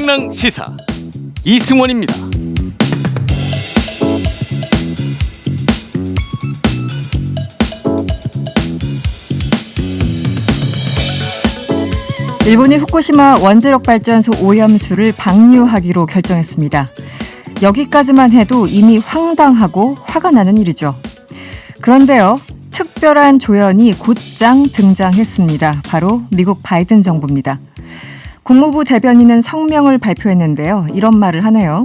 명랑시사 이승원입니다. 일본이 후쿠시마 원자력발전소 오염수를 방류하기로 결정했습니다. 여기까지만 해도 이미 황당하고 화가 나는 일이죠. 그런데요, 특별한 조연이 곧장 등장했습니다. 바로 미국 바이든 정부입니다. 국무부 대변인은 성명을 발표했는데요. 이런 말을 하네요.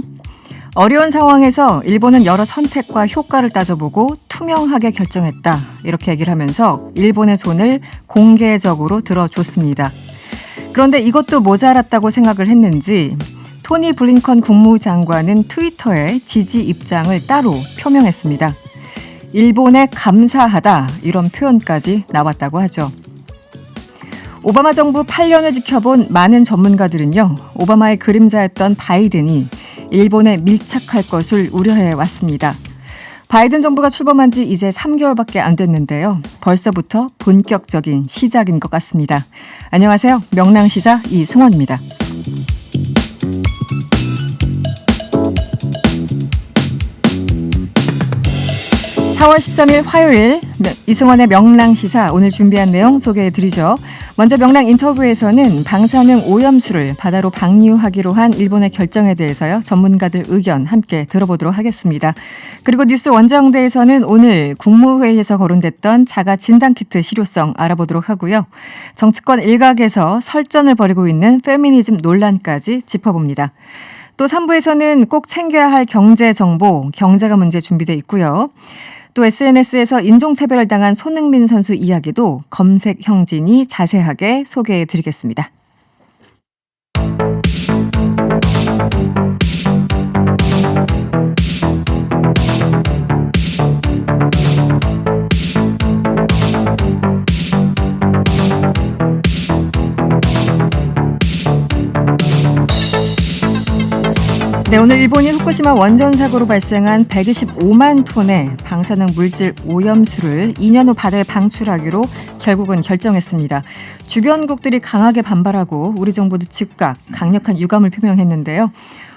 어려운 상황에서 일본은 여러 선택과 효과를 따져보고 투명하게 결정했다. 이렇게 얘기를 하면서 일본의 손을 공개적으로 들어줬습니다. 그런데 이것도 모자랐다고 생각을 했는지 토니 블링컨 국무장관은 트위터에 지지 입장을 따로 표명했습니다. 일본에 감사하다 이런 표현까지 나왔다고 하죠. 오바마 정부 8년을 지켜본 많은 전문가들은요, 오바마의 그림자였던 바이든이 일본에 밀착할 것을 우려해 왔습니다. 바이든 정부가 출범한 지 이제 3개월밖에 안 됐는데요. 벌써부터 본격적인 시작인 것 같습니다. 안녕하세요. 명랑시사 이승원입니다. 4월 13일 화요일 이승원의 명랑시사 오늘 준비한 내용 소개해드리죠. 먼저 명랑 인터뷰에서는 방사능 오염수를 바다로 방류하기로 한 일본의 결정에 대해서요. 전문가들 의견 함께 들어보도록 하겠습니다. 그리고 뉴스 원정대에서는 오늘 국무회의에서 거론됐던 자가 진단키트 실효성 알아보도록 하고요. 정치권 일각에서 설전을 벌이고 있는 페미니즘 논란까지 짚어봅니다. 또 3부에서는 꼭 챙겨야 할 경제 정보, 경제가 문제 준비되어 있고요. 또 SNS에서 인종차별을 당한 손흥민 선수 이야기도 검색 형진이 자세하게 소개해드리겠습니다. 네, 오늘 일본이 후쿠시마 원전 사고로 발생한 125만 톤의 방사능 물질 오염수를 2년 후 바다에 방출하기로 결국은 결정했습니다. 주변국들이 강하게 반발하고 우리 정부도 즉각 강력한 유감을 표명했는데요.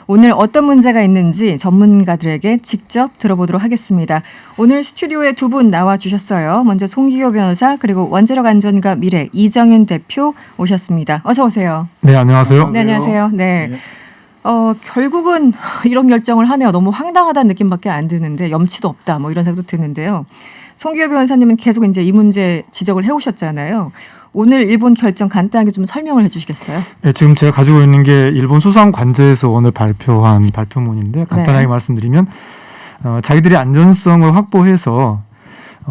오늘 어떤 문제가 있는지 전문가들에게 직접 들어보도록 하겠습니다. 오늘 스튜디오에 두 분 나와주셨어요. 먼저 송기호 변호사 그리고 원자력 안전과 미래 이정윤 대표 오셨습니다. 어서 오세요. 네, 안녕하세요. 네, 안녕하세요. 네. 결국은 이런 결정을 하네요. 너무 황당하다는 느낌밖에 안 드는데 염치도 없다 뭐 이런 생각도 드는데요. 송기호 변호사님은 계속 이제 이 문제 지적을 해오셨잖아요. 오늘 일본 결정 간단하게 좀 설명을 해주시겠어요? 네, 지금 제가 가지고 있는 게 일본 수상관제에서 오늘 발표한 발표문인데 간단하게 네. 말씀드리면 자기들이 안전성을 확보해서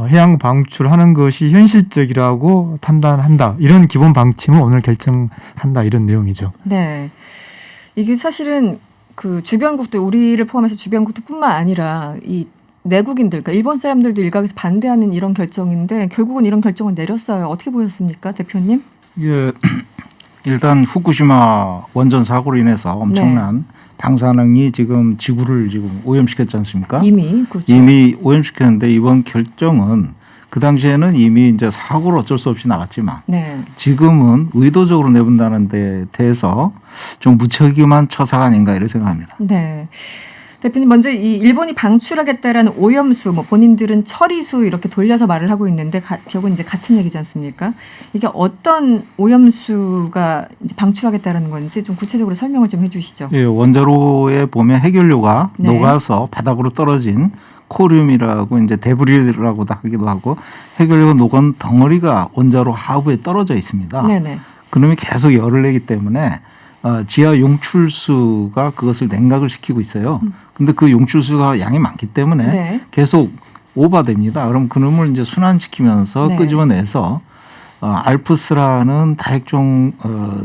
해양 방출하는 것이 현실적이라고 판단한다. 이런 기본 방침을 오늘 결정한다. 이런 내용이죠. 네. 이게 사실은 그 주변국들 우리를 포함해서 주변국들뿐만 아니라 이 내국인들, 그러니까 일본 사람들도 일각에서 반대하는 이런 결정인데 결국은 이런 결정을 내렸어요. 어떻게 보셨습니까, 대표님? 예, 일단 후쿠시마 원전 사고로 인해서 엄청난 방사능이 지금 지구를 지금 오염시켰지 않습니까? 이미 그렇죠. 이미 오염시켰는데 이번 결정은 그 당시에는 이미 이제 사고로 어쩔 수 없이 나갔지만 네. 지금은 의도적으로 내본다는 데 대해서 좀 무책임한 처사가 아닌가 이렇게 생각합니다. 네. 대표님 먼저 이 일본이 방출하겠다라는 오염수, 뭐 본인들은 처리수 이렇게 돌려서 말을 하고 있는데 결국은 이제 같은 얘기지 않습니까? 이게 어떤 오염수가 이제 방출하겠다라는 건지 좀 구체적으로 설명을 좀 해주시죠. 예, 원자로에 보면 해결료가 네. 녹아서 바닥으로 떨어진 코리움이라고 이제 데브리라고 하기도 하고 해결료가 녹은 덩어리가 원자로 하부에 떨어져 있습니다. 네네. 그놈이 계속 열을 내기 때문에 지하 용출수가 그것을 냉각을 시키고 있어요. 근데 그 용출수가 양이 많기 때문에 네. 계속 오버됩니다. 그럼 그놈을 이제 순환시키면서 네. 끄집어내서 알프스라는 다액종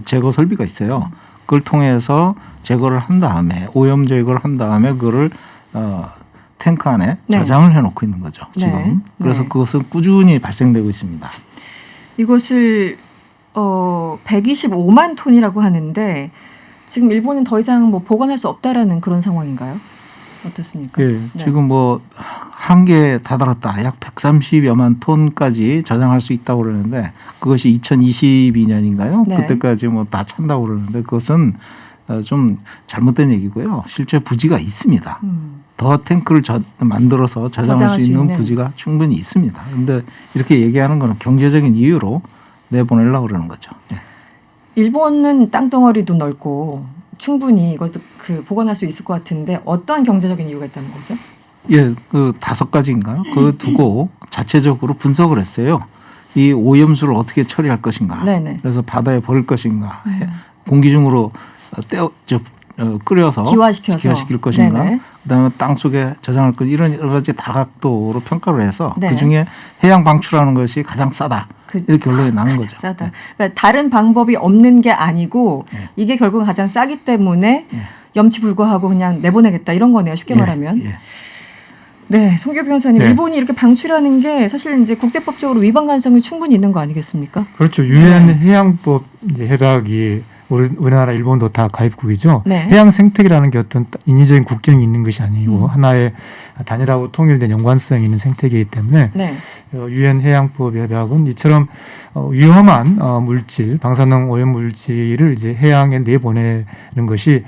제거 설비가 있어요. 그걸 통해서 제거를 한 다음에 오염 제거를 한 다음에 그거를 탱크 안에 네. 저장을 해놓고 있는 거죠. 지금. 네. 그래서 네. 그것은 꾸준히 발생되고 있습니다. 이것을 125만 톤이라고 하는데 지금 일본은 더 이상 뭐 보관할 수 없다라는 그런 상황인가요? 어떻습니까? 예, 네. 지금 뭐 한계에 다다랐다. 약 130여만 톤까지 저장할 수 있다고 그러는데 그것이 2022년인가요? 네. 그때까지 뭐 다 찬다고 그러는데 그것은 좀 잘못된 얘기고요. 실제 부지가 있습니다. 더 탱크를 만들어서 저장할 수 있는 부지가 충분히 있습니다. 그런데 이렇게 얘기하는 건 경제적인 이유로 내보내려고 그러는 거죠. 네. 일본은 땅덩어리도 넓고 충분히 이것을 복원할 수 있을 것 같은데 어떤 경제적인 이유가 있다는 거죠? 예, 그 5가지인가요? 그거 두고 자체적으로 분석을 했어요. 이 오염수를 어떻게 처리할 것인가. 네네. 그래서 바다에 버릴 것인가. 공기 중으로 끓여서 기화시킬 것인가. 네네. 그다음에 땅 속에 저장할 것 이런 여러 가지 다각도로 평가를 해서 네. 그중에 해양 방출하는 것이 가장 싸다. 이렇게 결론이 나는 거죠. 싸다. 그러니까 다른 방법이 없는 게 아니고 이게 결국 가장 싸기 때문에 염치불구하고 그냥 내보내겠다 이런 거네요. 쉽게 말하면. 네, 송교 변호사님, 네. 일본이 이렇게 방출하는 게 사실 이제 국제법적으로 위반 가능성이 충분히 있는 거 아니겠습니까? 그렇죠. 유엔 해양법 협약이 우리나라, 일본도 다 가입국이죠. 네. 해양 생태계라는 게 어떤 인위적인 국경이 있는 것이 아니고 하나의 단일하고 통일된 연관성이 있는 생태계이기 때문에 네. 유엔 해양법 협약은 이처럼 위험한 물질, 방사능 오염 물질을 이제 해양에 내보내는 것이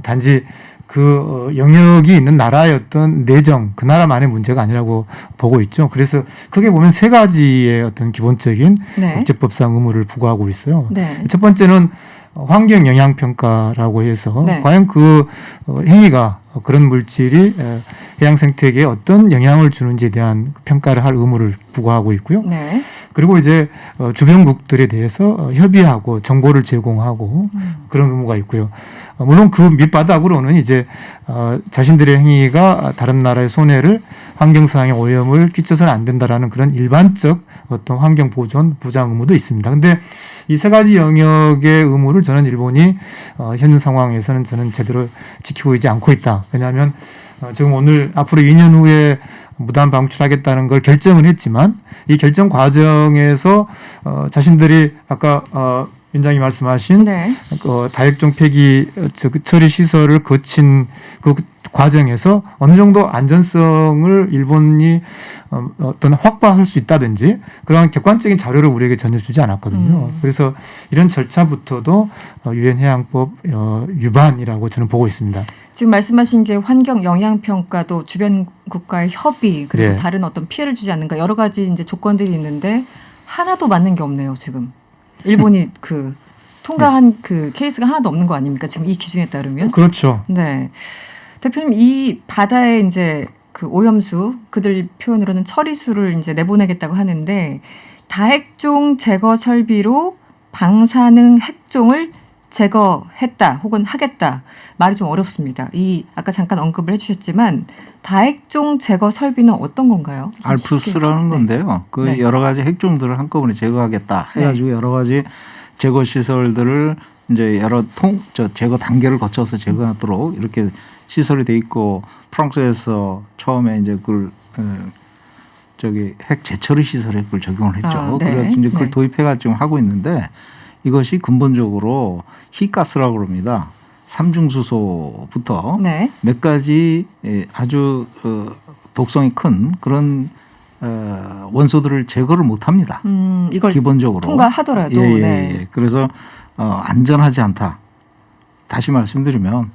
단지 그 영역이 있는 나라의 어떤 내정, 그 나라만의 문제가 아니라고 보고 있죠. 그래서 크게 보면 3가지의 어떤 기본적인 네. 국제법상 의무를 부과하고 있어요. 네. 첫 번째는 환경 영향 평가라고 해서 네. 과연 그 행위가 그런 물질이 해양 생태계에 어떤 영향을 주는지에 대한 평가를 할 의무를 부과하고 있고요. 네. 그리고 이제 주변국들에 대해서 협의하고 정보를 제공하고 그런 의무가 있고요. 물론 그 밑바닥으로는 이제 자신들의 행위가 다른 나라의 손해를 환경상의 오염을 끼쳐서는 안 된다라는 그런 일반적 어떤 환경 보존 보장 의무도 있습니다. 근데 이 3가지 영역의 의무를 저는 일본이 현 상황에서는 저는 제대로 지키고 있지 않고 있다. 왜냐하면 지금 오늘 앞으로 2년 후에 무단 방출하겠다는 걸 결정을 했지만 이 결정 과정에서 자신들이 아까 위원장이 말씀하신 네. 다액종 폐기 처리 시설을 거친 그 과정에서 어느 정도 안전성을 일본이 어떤 확보할 수 있다든지 그런 객관적인 자료를 우리에게 전해주지 않았거든요. 그래서 이런 절차부터도 유엔 해양법 위반이라고 저는 보고 있습니다. 지금 말씀하신 게 환경 영향 평가도 주변 국가의 협의 그리고 네. 다른 어떤 피해를 주지 않는가 여러 가지 이제 조건들이 있는데 하나도 맞는 게 없네요. 지금 일본이 통과한 그 케이스가 하나도 없는 거 아닙니까? 지금 이 기준에 따르면. 그렇죠. 네. 대표님 이 바다에 이제 그 오염수 그들 표현으로는 처리수를 이제 내보내겠다고 하는데 다핵종 제거 설비로 방사능 핵종을 제거했다 혹은 하겠다 말이 좀 어렵습니다. 이 아까 잠깐 언급을 해주셨지만 다핵종 제거 설비는 어떤 건가요? 알프스라는 건데요. 그 네. 여러 가지 핵종들을 한꺼번에 제거하겠다 해가지고 여러 가지 제거 시설들을 이제 여러 제거 단계를 거쳐서 제거하도록 이렇게 시설이 돼 있고 프랑스에서 처음에 이제 그걸 핵 재처리 시설에 그걸 적용을 했죠. 네. 그래서 이제 그걸 네. 도입해가지고 지금 하고 있는데 이것이 근본적으로 희가스라고 그럽니다. 삼중수소부터 네. 몇 가지 아주 독성이 큰 그런 원소들을 제거를 못합니다. 이걸 기본적으로 통과하더라도. 예, 예, 네. 예. 그래서 안전하지 않다. 다시 말씀드리면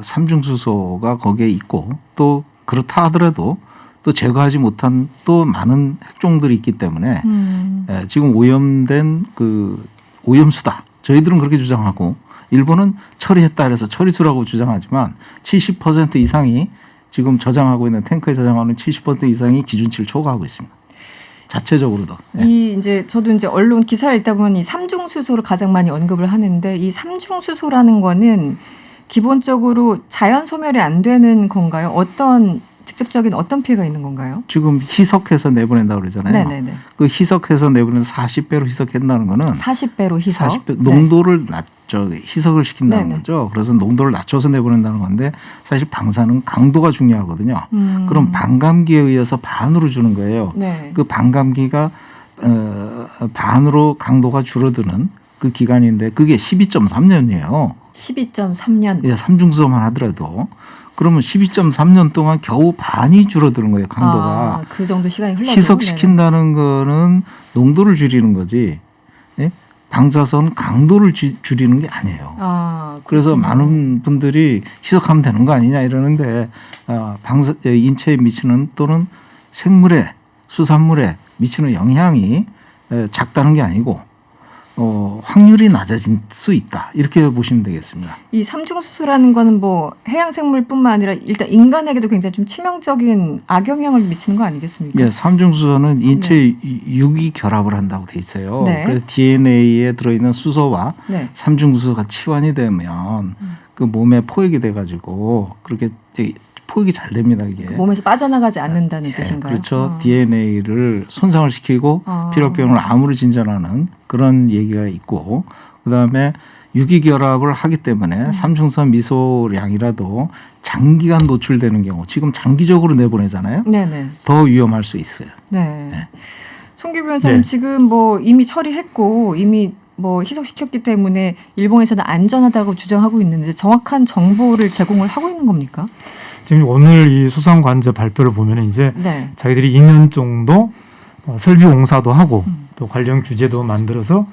삼중수소가 거기에 있고 또 그렇다 하더라도 또 제거하지 못한 또 많은 핵종들이 있기 때문에 지금 오염된 그 오염수다. 저희들은 그렇게 주장하고 일본은 처리했다 그래서 처리수라고 주장하지만 70% 이상이 지금 저장하고 있는 탱크에 저장하는 70% 이상이 기준치를 초과하고 있습니다. 자체적으로도. 이 이제 저도 이제 언론 기사를 읽다 보면 이 삼중수소를 가장 많이 언급을 하는데 이 삼중수소라는 거는 기본적으로 자연 소멸이 안 되는 건가요? 어떤 직접적인 어떤 피해가 있는 건가요? 지금 희석해서 내보낸다고 그러잖아요. 네네네. 그 희석해서 내보내는 40배로 희석한다는 거는 40배로 희석. 40배 농도를 희석을 시킨다는 네네. 거죠. 그래서 농도를 낮춰서 내보낸다는 건데 사실 방사능 강도가 중요하거든요. 그럼 반감기에 의해서 반으로 주는 거예요. 네. 그 반감기가 반으로 강도가 줄어드는 그 기간인데 그게 12.3년이에요. 12.3년. 예, 삼중수소만 하더라도 그러면 12.3년 동안 겨우 반이 줄어드는 거예요. 강도가. 그 정도 시간이 흘러도. 희석시킨다는 거는 농도를 줄이는 거지. 예? 방사선 강도를 줄이는 게 아니에요. 그래서 많은 분들이 희석하면 되는 거 아니냐 이러는데 인체에 미치는 또는 생물에 수산물에 미치는 영향이 작다는 게 아니고 확률이 낮아질 수 있다 이렇게 보시면 되겠습니다. 이 삼중수소라는 거는 뭐 해양 생물뿐만 아니라 일단 인간에게도 굉장히 좀 치명적인 악영향을 미치는 거 아니겠습니까? 네, 삼중수소는 인체 유기 결합을 한다고 돼 있어요. 네. 그래서 DNA에 들어있는 수소와 네. 삼중수소가 치환이 되면 그 몸에 포획이 돼가지고 그렇게 포획이 잘 됩니다 이게. 몸에서 빠져나가지 않는다는 뜻인가요? 그렇죠. DNA를 손상을 시키고 피로경을 암으로 진전하는 그런 얘기가 있고 그다음에 유기결합을 하기 때문에 삼중선 미소량이라도 장기간 노출되는 경우 지금 장기적으로 내보내잖아요. 네네. 더 위험할 수 있어요. 네. 송규 변호사님 지금 뭐 이미 처리했고 이미 뭐 희석시켰기 때문에 일본에서는 안전하다고 주장하고 있는데 정확한 정보를 제공을 하고 있는 겁니까? 지금 오늘 이 수상관저 발표를 보면 이제 네. 자기들이 2년 정도 설비 공사도 하고 또 관련 규제도 만들어서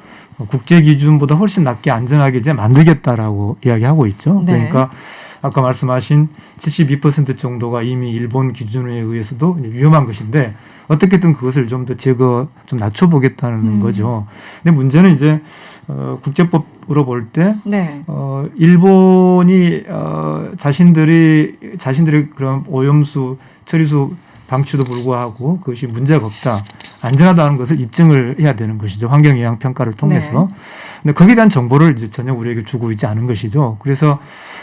국제 기준보다 훨씬 낮게 안전하게 이제 만들겠다라고 이야기하고 있죠. 네. 그러니까 아까 말씀하신 72% 정도가 이미 일본 기준에 의해서도 위험한 것인데 어떻게든 그것을 좀 더 좀 낮춰보겠다는 거죠. 근데 문제는 이제 국제법으로 볼 때 네. 일본이 자신들의 그런 오염수 처리수 방치도 불구하고 그것이 문제가 없다, 안전하다는 것을 입증을 해야 되는 것이죠. 환경영향 평가를 통해서. 근데 거기에 대한 정보를 이제 전혀 우리에게 주고 있지 않은 것이죠. 그래서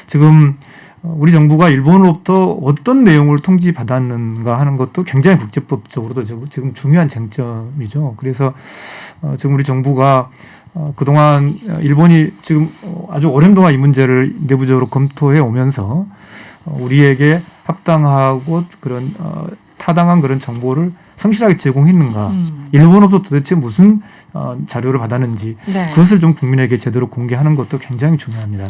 지금 우리 정부가 일본으로부터 어떤 내용을 통지받았는가 하는 것도 굉장히 국제법적으로도 지금 중요한 쟁점이죠. 그래서 지금 우리 정부가 그동안 일본이 지금 아주 오랜 동안 이 문제를 내부적으로 검토해 오면서 우리에게 합당하고 그런 타당한 그런 정보를 성실하게 제공했는가, 일본으로부터 도대체 무슨 자료를 받았는지 네. 그것을 좀 국민에게 제대로 공개하는 것도 굉장히 중요합니다.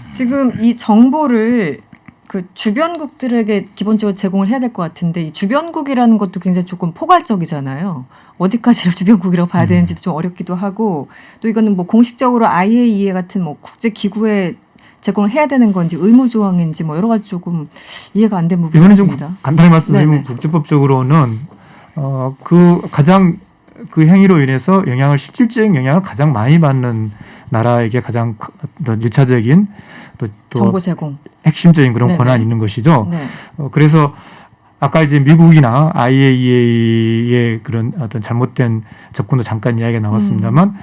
지금 이 정보를 그 주변국들에게 기본적으로 제공을 해야 될 것 같은데 이 주변국이라는 것도 굉장히 조금 포괄적이잖아요. 어디까지를 주변국이라고 봐야 되는지도 좀 어렵기도 하고 또 이거는 뭐 공식적으로 IAEA 같은 뭐 국제 기구에 제공을 해야 되는 건지 의무 조항인지 뭐 여러 가지 조금 이해가 안 된 부분이 이거는 있습니다. 좀 간단히 말씀드리면 네네. 국제법적으로는 그 가장 그 행위로 인해서 실질적인 영향을 가장 많이 받는 나라에게 가장 어떤 일차적인 또 정보 제공. 핵심적인 그런 네네. 권한이 있는 것이죠. 네. 그래서 아까 이제 미국이나 IAEA의 그런 어떤 잘못된 접근도 잠깐 이야기가 나왔습니다만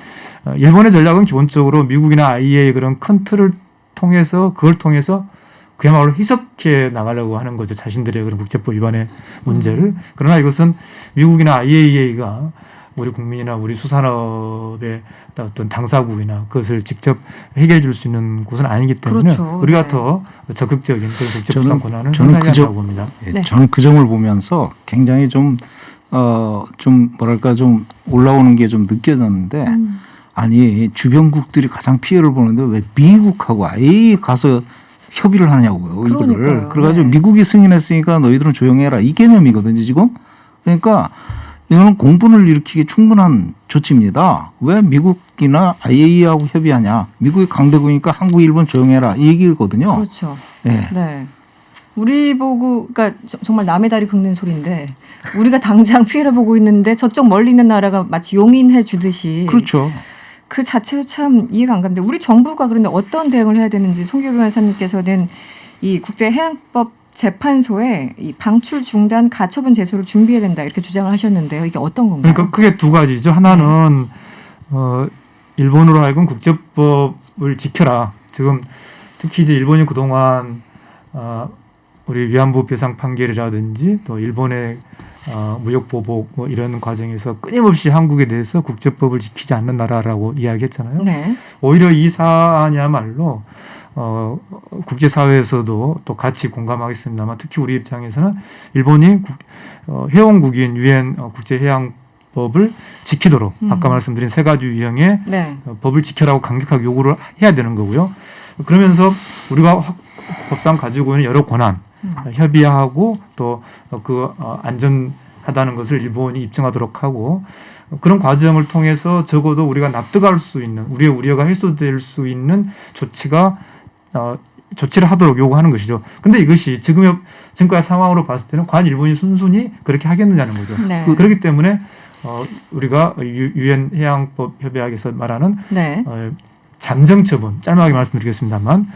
일본의 전략은 기본적으로 미국이나 IAEA의 그런 큰 틀을 통해서 그걸 통해서 그야말로 희석해 나가려고 하는 거죠. 자신들의 그런 국제법 위반의 문제를. 그러나 이것은 미국이나 IAEA가 우리 국민이나 우리 수산업의 어떤 당사국이나 그것을 직접 해결해 줄 수 있는 곳은 아니기 때문에 그렇죠. 우리가 네. 더 적극적인 그런 국제법상 권한을 저는 행사해야 한다고 봅니다. 네. 저는 그 점을 보면서 굉장히 좀 뭐랄까 좀 올라오는 게 좀 느껴졌는데 아니 주변국들이 가장 피해를 보는데 왜 미국하고 아예 가서 협의를 하냐고요. 이거를. 그러니까요. 그래가지고 네. 미국이 승인했으니까 너희들은 조용해라 이 개념이거든요 지금. 그러니까 이거는 공분을 일으키기 충분한 조치입니다. 왜 미국이나 IAEA하고 협의하냐. 미국이 강대국이니까 한국, 일본 조용해라 이 얘기거든요. 그렇죠. 네. 네. 우리 보고 그러니까 정말 남의 다리 긁는 소리인데 우리가 당장 피해를 보고 있는데 저쪽 멀리 있는 나라가 마치 용인해 주듯이 그렇죠. 그 자체로 참 이해가 안 갑니다. 우리 정부가 그런데 어떤 대응을 해야 되는지 송규 변호사님께서는 이 국제해양법 재판소에 이 방출 중단 가처분 제소를 준비해야 된다 이렇게 주장을 하셨는데요. 이게 어떤 건가요? 그러니까 크게 두 가지죠. 하나는 일본으로 하여금 국제법을 지켜라. 지금 특히 이제 일본이 그동안 우리 위안부 배상 판결이라든지 또 일본의 무역 보복 뭐 이런 과정에서 끊임없이 한국에 대해서 국제법을 지키지 않는 나라라고 이야기했잖아요. 네. 오히려 이 사안이야말로 국제사회에서도 또 같이 공감하겠습니다만 특히 우리 입장에서는 일본이 회원국인 유엔 국제해양법을 지키도록 아까 말씀드린 세 가지 유형의 네. 법을 지켜라고 강력하게 요구를 해야 되는 거고요. 그러면서 우리가 법상 가지고 있는 여러 권한 협의하고 또 그 안전하다는 것을 일본이 입증하도록 하고 그런 과정을 통해서 적어도 우리가 납득할 수 있는 우리의 우려가 해소될 수 있는 조치를 하도록 요구하는 것이죠. 근데 이것이 지금까지 상황으로 봤을 때는 과연 일본이 순순히 그렇게 하겠느냐는 거죠. 네. 그렇기 때문에 우리가 유엔 해양법 협약에서 말하는 네. 잠정 처분 짧게 말씀드리겠습니다만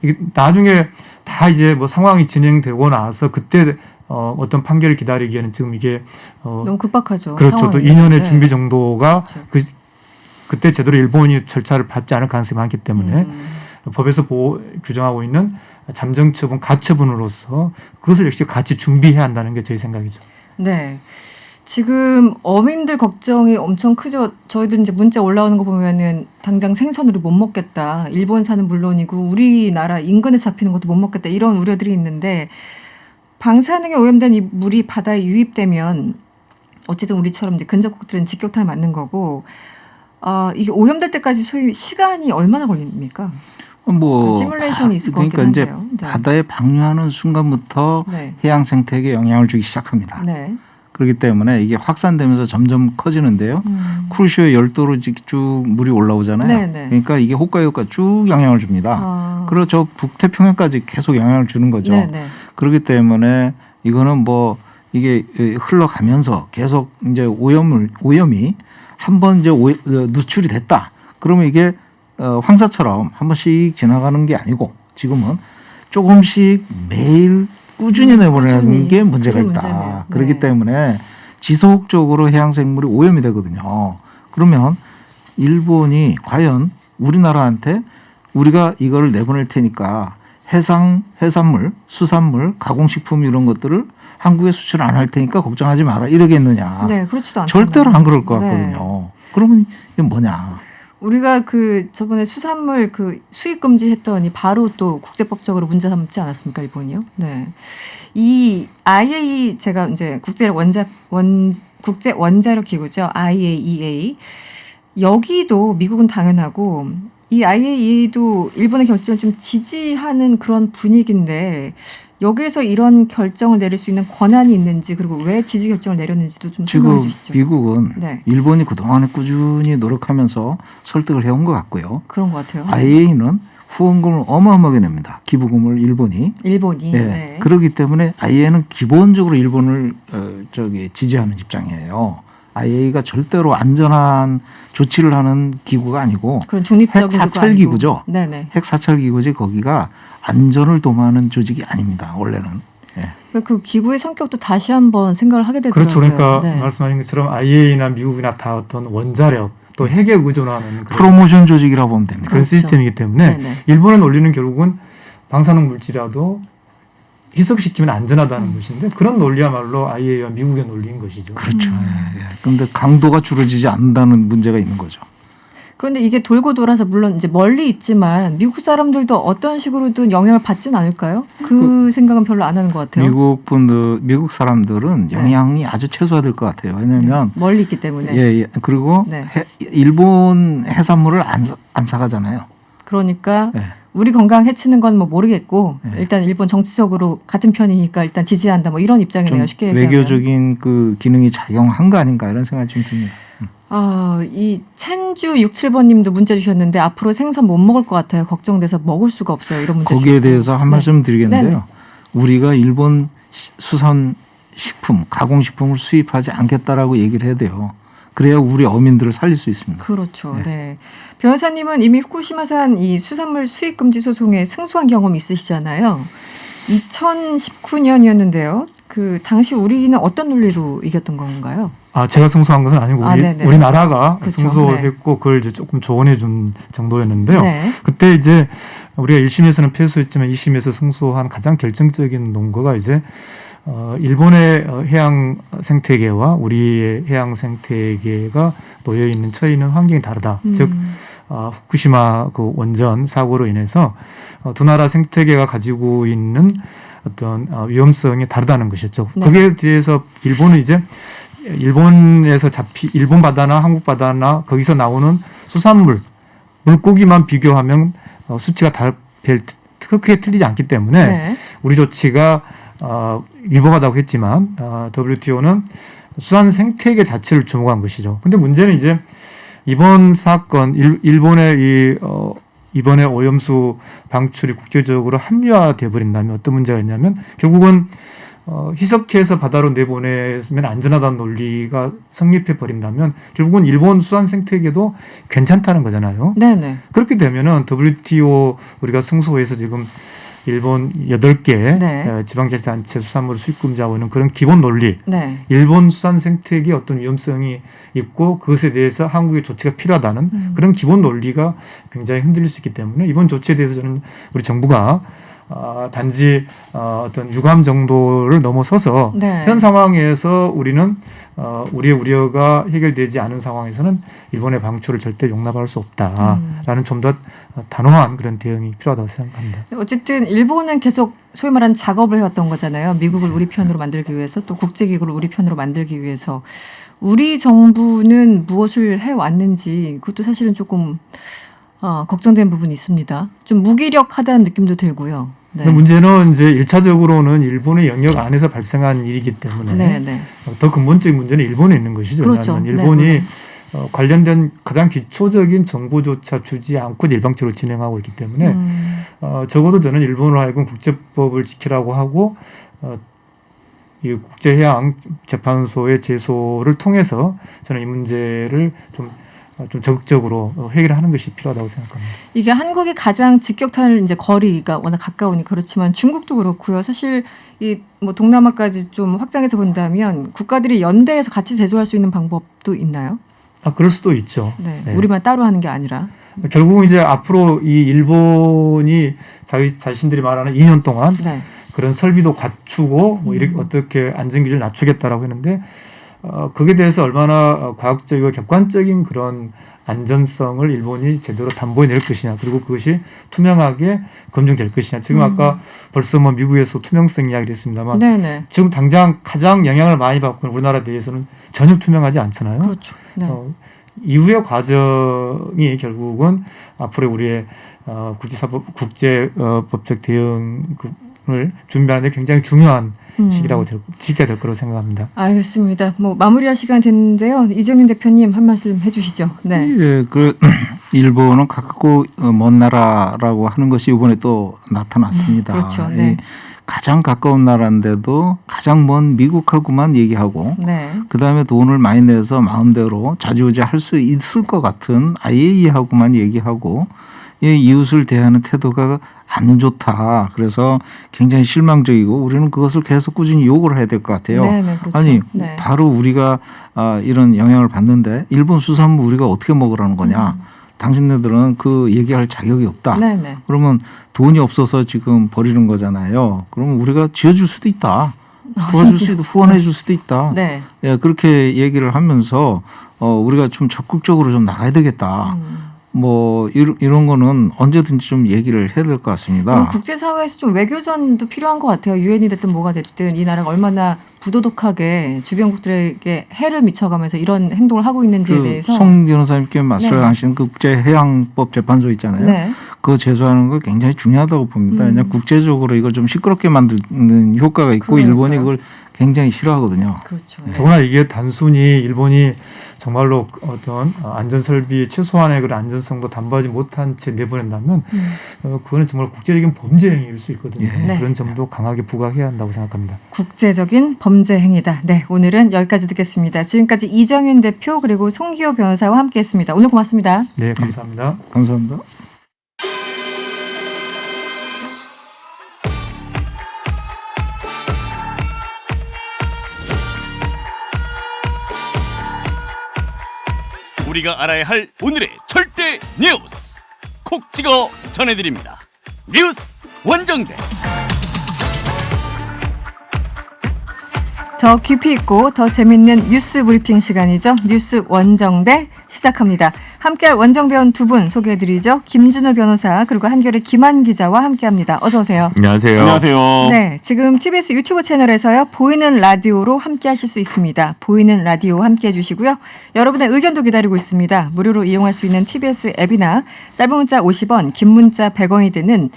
이게 나중에 다 이제 뭐 상황이 진행되고 나서 그때 어떤 판결을 기다리기에는 지금 이게 너무 급박하죠. 그렇죠. 또 상황이. 2년의 네. 준비 정도가 그렇죠. 그때 제대로 일본이 절차를 밟지 않을 가능성이 많기 때문에 법에서 규정하고 있는 잠정처분, 가처분으로서 그것을 역시 같이 준비해야 한다는 게 저희 생각이죠. 네. 지금 어민들 걱정이 엄청 크죠. 저희들 이제 문자 올라오는 거 보면은 당장 생선으로 못 먹겠다. 일본산은 물론이고 우리나라 인근에 잡히는 것도 못 먹겠다. 이런 우려들이 있는데 방사능에 오염된 이 물이 바다에 유입되면 어쨌든 우리처럼 이제 근접국들은 직격탄을 맞는 거고 이게 오염될 때까지 소위 시간이 얼마나 걸립니까? 뭐 시뮬레이션이 있을 것 같긴 그러니까 이제 한데요. 네. 바다에 방류하는 순간부터 네. 해양 생태계에 영향을 주기 시작합니다. 네. 그렇기 때문에 이게 확산되면서 점점 커지는데요. 쿠르시오 열도로 쭉 물이 올라오잖아요. 네네. 그러니까 이게 홋카이도까지 쭉 영향을 줍니다. 그리고 저 북태평양까지 계속 영향을 주는 거죠. 네네. 그렇기 때문에 이거는 뭐 이게 흘러가면서 계속 이제 오염이 한번 이제 누출이 됐다. 그러면 이게 황사처럼 한 번씩 지나가는 게 아니고 지금은 조금씩 매일 꾸준히 내보내는 게 문제가 그게 있다. 문제네요. 그렇기 네. 때문에 지속적으로 해양생물이 오염이 되거든요. 그러면 일본이 과연 우리나라한테 우리가 이거를 내보낼 테니까 해산물, 수산물, 가공식품 이런 것들을 한국에 수출 안 할 테니까 걱정하지 마라 이러겠느냐. 네, 그렇지도 않습니다. 절대로 안 그럴 것 네. 같거든요. 그러면 이게 뭐냐. 우리가 저번에 수산물 수입 금지했더니 바로 또 국제법적으로 문제 삼지 않았습니까, 일본이요? 네. 이 IAEA 제가 이제 국제 원자력 기구죠, IAEA. 여기도 미국은 당연하고 이 IAEA도 일본의 결정을 좀 지지하는 그런 분위기인데 여기에서 이런 결정을 내릴 수 있는 권한이 있는지 그리고 왜 지지 결정을 내렸는지도 좀 설명해 지금 주시죠. 미국은 네. 일본이 그동안에 꾸준히 노력하면서 설득을 해온 것 같고요. 그런 것 같아요. IAEA는 후원금을 어마어마하게 냅니다. 기부금을 일본이. 일본이. 예. 네. 그렇기 때문에 IAEA는 기본적으로 일본을 지지하는 입장이에요. IAEA가 절대로 안전한 조치를 하는 기구가 아니고 그런 중립적인 핵 사찰 기구죠. 네네. 핵 사찰 기구지 거기가 안전을 도모하는 조직이 아닙니다. 원래는. 예. 그 기구의 성격도 다시 한번 생각을 하게 되더라고요. 그렇죠. 그러니까 네. 말씀하신 것처럼 IAEA나 미국이나 다 어떤 원자력 또 핵에 의존하는 그런 프로모션 조직이라고 보면 됩니다. 그런 그렇죠. 시스템이기 때문에 네네. 일본의 논리는 결국은 방사능 물질이라도 희석시키면 안전하다는 것인데 그런 논리야말로 IAEA와 미국의 논리인 것이죠. 그렇죠. 그런데 강도가 줄어지지 않는다는 문제가 있는 거죠. 그런데 이게 돌고 돌아서 물론 이제 멀리 있지만 미국 사람들도 어떤 식으로든 영향을 받진 않을까요? 그 생각은 별로 안 하는 것 같아요. 미국 사람들은 네. 영향이 아주 최소화될 것 같아요. 왜냐하면 네. 멀리 있기 때문에. 예. 그리고 네. 일본 해산물을 안 사가잖아요. 그러니까 예. 우리 건강 해치는 건 뭐 모르겠고 네. 일단 일본 정치적으로 같은 편이니까 일단 지지한다 뭐 이런 입장이네요. 좀 쉽게 얘기하면. 외교적인 그 기능이 작용한 거 아닌가 이런 생각이 좀 듭니다. 이 첸주 67번님도 문자 주셨는데 앞으로 생선 못 먹을 것 같아요. 걱정돼서 먹을 수가 없어요. 이런 문자 거기에 주셨고. 대해서 한 네. 말씀 드리겠는데요. 네네. 우리가 일본 수산 식품, 가공식품을 수입하지 않겠다라고 얘기를 해야 돼요. 그래야 우리 어민들을 살릴 수 있습니다. 그렇죠. 네. 네. 변호사님은 이미 후쿠시마산 이 수산물 수입 금지 소송에 승소한 경험이 있으시잖아요. 2019년이었는데요. 그 당시 우리는 어떤 논리로 이겼던 건가요? 제가 승소한 것은 아니고 네네. 우리나라가 그렇죠. 승소했고 그걸 이제 조금 조언해 준 정도였는데요. 네. 그때 이제 우리가 1심에서는 패소했지만 2심에서 승소한 가장 결정적인 논거가 이제 일본의 해양 생태계와 우리의 해양 생태계가 놓여 있는 처해 있는 환경이 다르다. 즉 후쿠시마 그 원전 사고로 인해서 두 나라 생태계가 가지고 있는 어떤 위험성이 다르다는 것이었죠. 네. 거기에 대해서 일본은 이제 일본에서 일본 바다나 한국 바다나 거기서 나오는 수산물 물고기만 비교하면 수치가 크게 틀리지 않기 때문에 네. 우리 조치가 위법하다고 했지만 WTO는 수산 생태계 자체를 주목한 것이죠. 근데 문제는 이제 이번 사건 일본의 이번에 오염수 방출이 국제적으로 합리화돼 버린다면 어떤 문제가 있냐면 결국은 희석해서 바다로 내보내면 안전하다는 논리가 성립해 버린다면 결국은 일본 수산 생태계도 괜찮다는 거잖아요. 네네. 그렇게 되면은 WTO 우리가 승소해서 지금 일본 8개 네. 지방자치단체 수산물 수입 금지하고 있는 그런 기본 논리, 네. 일본 수산 생태계에 어떤 위험성이 있고 그것에 대해서 한국의 조치가 필요하다는 그런 기본 논리가 굉장히 흔들릴 수 있기 때문에 이번 조치에 대해서 저는 우리 정부가 단지 어떤 유감 정도를 넘어서서 네. 현 상황에서 우리는 우리의 우려가 해결되지 않은 상황에서는 일본의 방출을 절대 용납할 수 없다라는 좀 더 단호한 그런 대응이 필요하다고 생각합니다. 어쨌든 일본은 계속 소위 말하는 작업을 해왔던 거잖아요. 미국을 우리 편으로 만들기 위해서 또 국제기구를 우리 편으로 만들기 위해서 우리 정부는 무엇을 해왔는지 그것도 사실은 조금 걱정된 부분이 있습니다. 좀 무기력하다는 느낌도 들고요. 네. 문제는 이제 1차적으로는 일본의 영역 안에서 발생한 일이기 때문에 네, 네. 더 근본적인 문제는 일본에 있는 것이죠. 그렇죠. 왜냐하면 일본이 네, 관련된 가장 기초적인 정보조차 주지 않고 일방적으로 진행하고 있기 때문에 적어도 저는 일본으로 하여금 국제법을 지키라고 하고 이 국제해양재판소의 제소를 통해서 저는 이 문제를 좀 적극적으로 해결하는 것이 필요하다고 생각합니다. 이게 한국이 가장 직격탄을 이제 거리가 워낙 가까우니 그렇지만 중국도 그렇고요. 사실 이 뭐 동남아까지 좀 확장해서 본다면 국가들이 연대해서 같이 제소할 수 있는 방법도 있나요? 그럴 수도 있죠. 네. 네. 우리만 따로 하는 게 아니라. 결국은 이제 앞으로 이 일본이 자신들이 말하는 2년 동안 네. 그런 설비도 갖추고 뭐 이렇게 어떻게 안전기준을 낮추겠다라고 했는데 거기에 대해서 얼마나 과학적이고 객관적인 그런 안전성을 일본이 제대로 담보해낼 것이냐 그리고 그것이 투명하게 검증될 것이냐 지금 아까 벌써 뭐 미국에서 투명성 이야기를 했습니다만 네네. 지금 당장 가장 영향을 많이 받고 있는 우리나라에 대해서는 전혀 투명하지 않잖아요. 그렇죠. 네. 이후의 과정이 결국은 앞으로 우리의 국제법적 대응을 준비하는 데 굉장히 중요한 시기라고 지켜야 될 거라고 생각합니다. 알겠습니다. 뭐 마무리할 시간 됐는데요. 이정윤 대표님 한 말씀 해주시죠. 네. 예, 일본은 가깝고 먼 나라라고 하는 것이 이번에 또 나타났습니다. 그렇죠. 네. 가장 가까운 나라인데도 가장 먼 미국하고만 얘기하고 네. 그다음에 돈을 많이 내서 마음대로 좌지우지 할 수 있을 것 같은 IAEA하고만 얘기하고 이웃을 대하는 태도가 안 좋다. 그래서 굉장히 실망적이고 우리는 그것을 계속 꾸준히 요구를 해야 될 것 같아요. 네네, 그렇죠. 아니 네. 바로 우리가 이런 영향을 받는데 일본 수산물 우리가 어떻게 먹으라는 거냐. 당신네들은 그 얘기할 자격이 없다. 네네. 그러면 돈이 없어서 지금 버리는 거잖아요. 그러면 우리가 지어줄 수도 있다. 후원해 줄 수도 있다. 네. 예, 그렇게 얘기를 하면서 우리가 좀 적극적으로 좀 나가야 되겠다. 뭐 이런 거는 언제든지 좀 얘기를 해야 될 것 같습니다. 국제사회에서 좀 외교전도 필요한 것 같아요. 유엔이 됐든 뭐가 됐든 이 나라가 얼마나 부도덕하게 주변국들에게 해를 미쳐가면서 이런 행동을 하고 있는지에 대해서 송 변호사님께 말씀하신 그 국제해양법 재판소 있잖아요. 네. 그거 제소하는 거 굉장히 중요하다고 봅니다. 왜냐하면 국제적으로 이걸 좀 시끄럽게 만드는 효과가 있고 그러니까요. 일본이 그걸 굉장히 싫어하거든요. 그렇죠. 더구나 이게 단순히 일본이 정말로 어떤 안전설비 최소한의 그런 안전성도 담보하지 못한 채 내보낸다면 그거는 정말 국제적인 범죄 행위일 수 있거든요. 네. 그런 점도 강하게 부각해야 한다고 생각합니다. 국제적인 범죄 행위다. 네, 오늘은 여기까지 듣겠습니다. 지금까지 이정윤 대표 그리고 송기호 변호사와 함께했습니다. 오늘 고맙습니다. 네, 감사합니다. 감사합니다. 우리가 알아야 할 오늘의 절대 뉴스 콕 찍어 전해드립니다. 뉴스 원정대. 더 깊이 있고 더 재밌는 뉴스 브리핑 시간이죠. 뉴스 원정대 시작합니다. 함께할 원정대원 두 분 소개해드리죠. 김준호 변호사 그리고 한겨레 김한 기자와 함께합니다. 어서 오세요. 안녕하세요. 안녕하세요. 네, 지금 TBS 유튜브 채널에서요. 보이는 라디오로 함께하실 수 있습니다. 보이는 라디오 함께해 주시고요. 여러분의 의견도 기다리고 있습니다. 무료로 이용할 수 있는 TBS 앱이나 짧은 문자 50원, 긴 문자 100원이 드는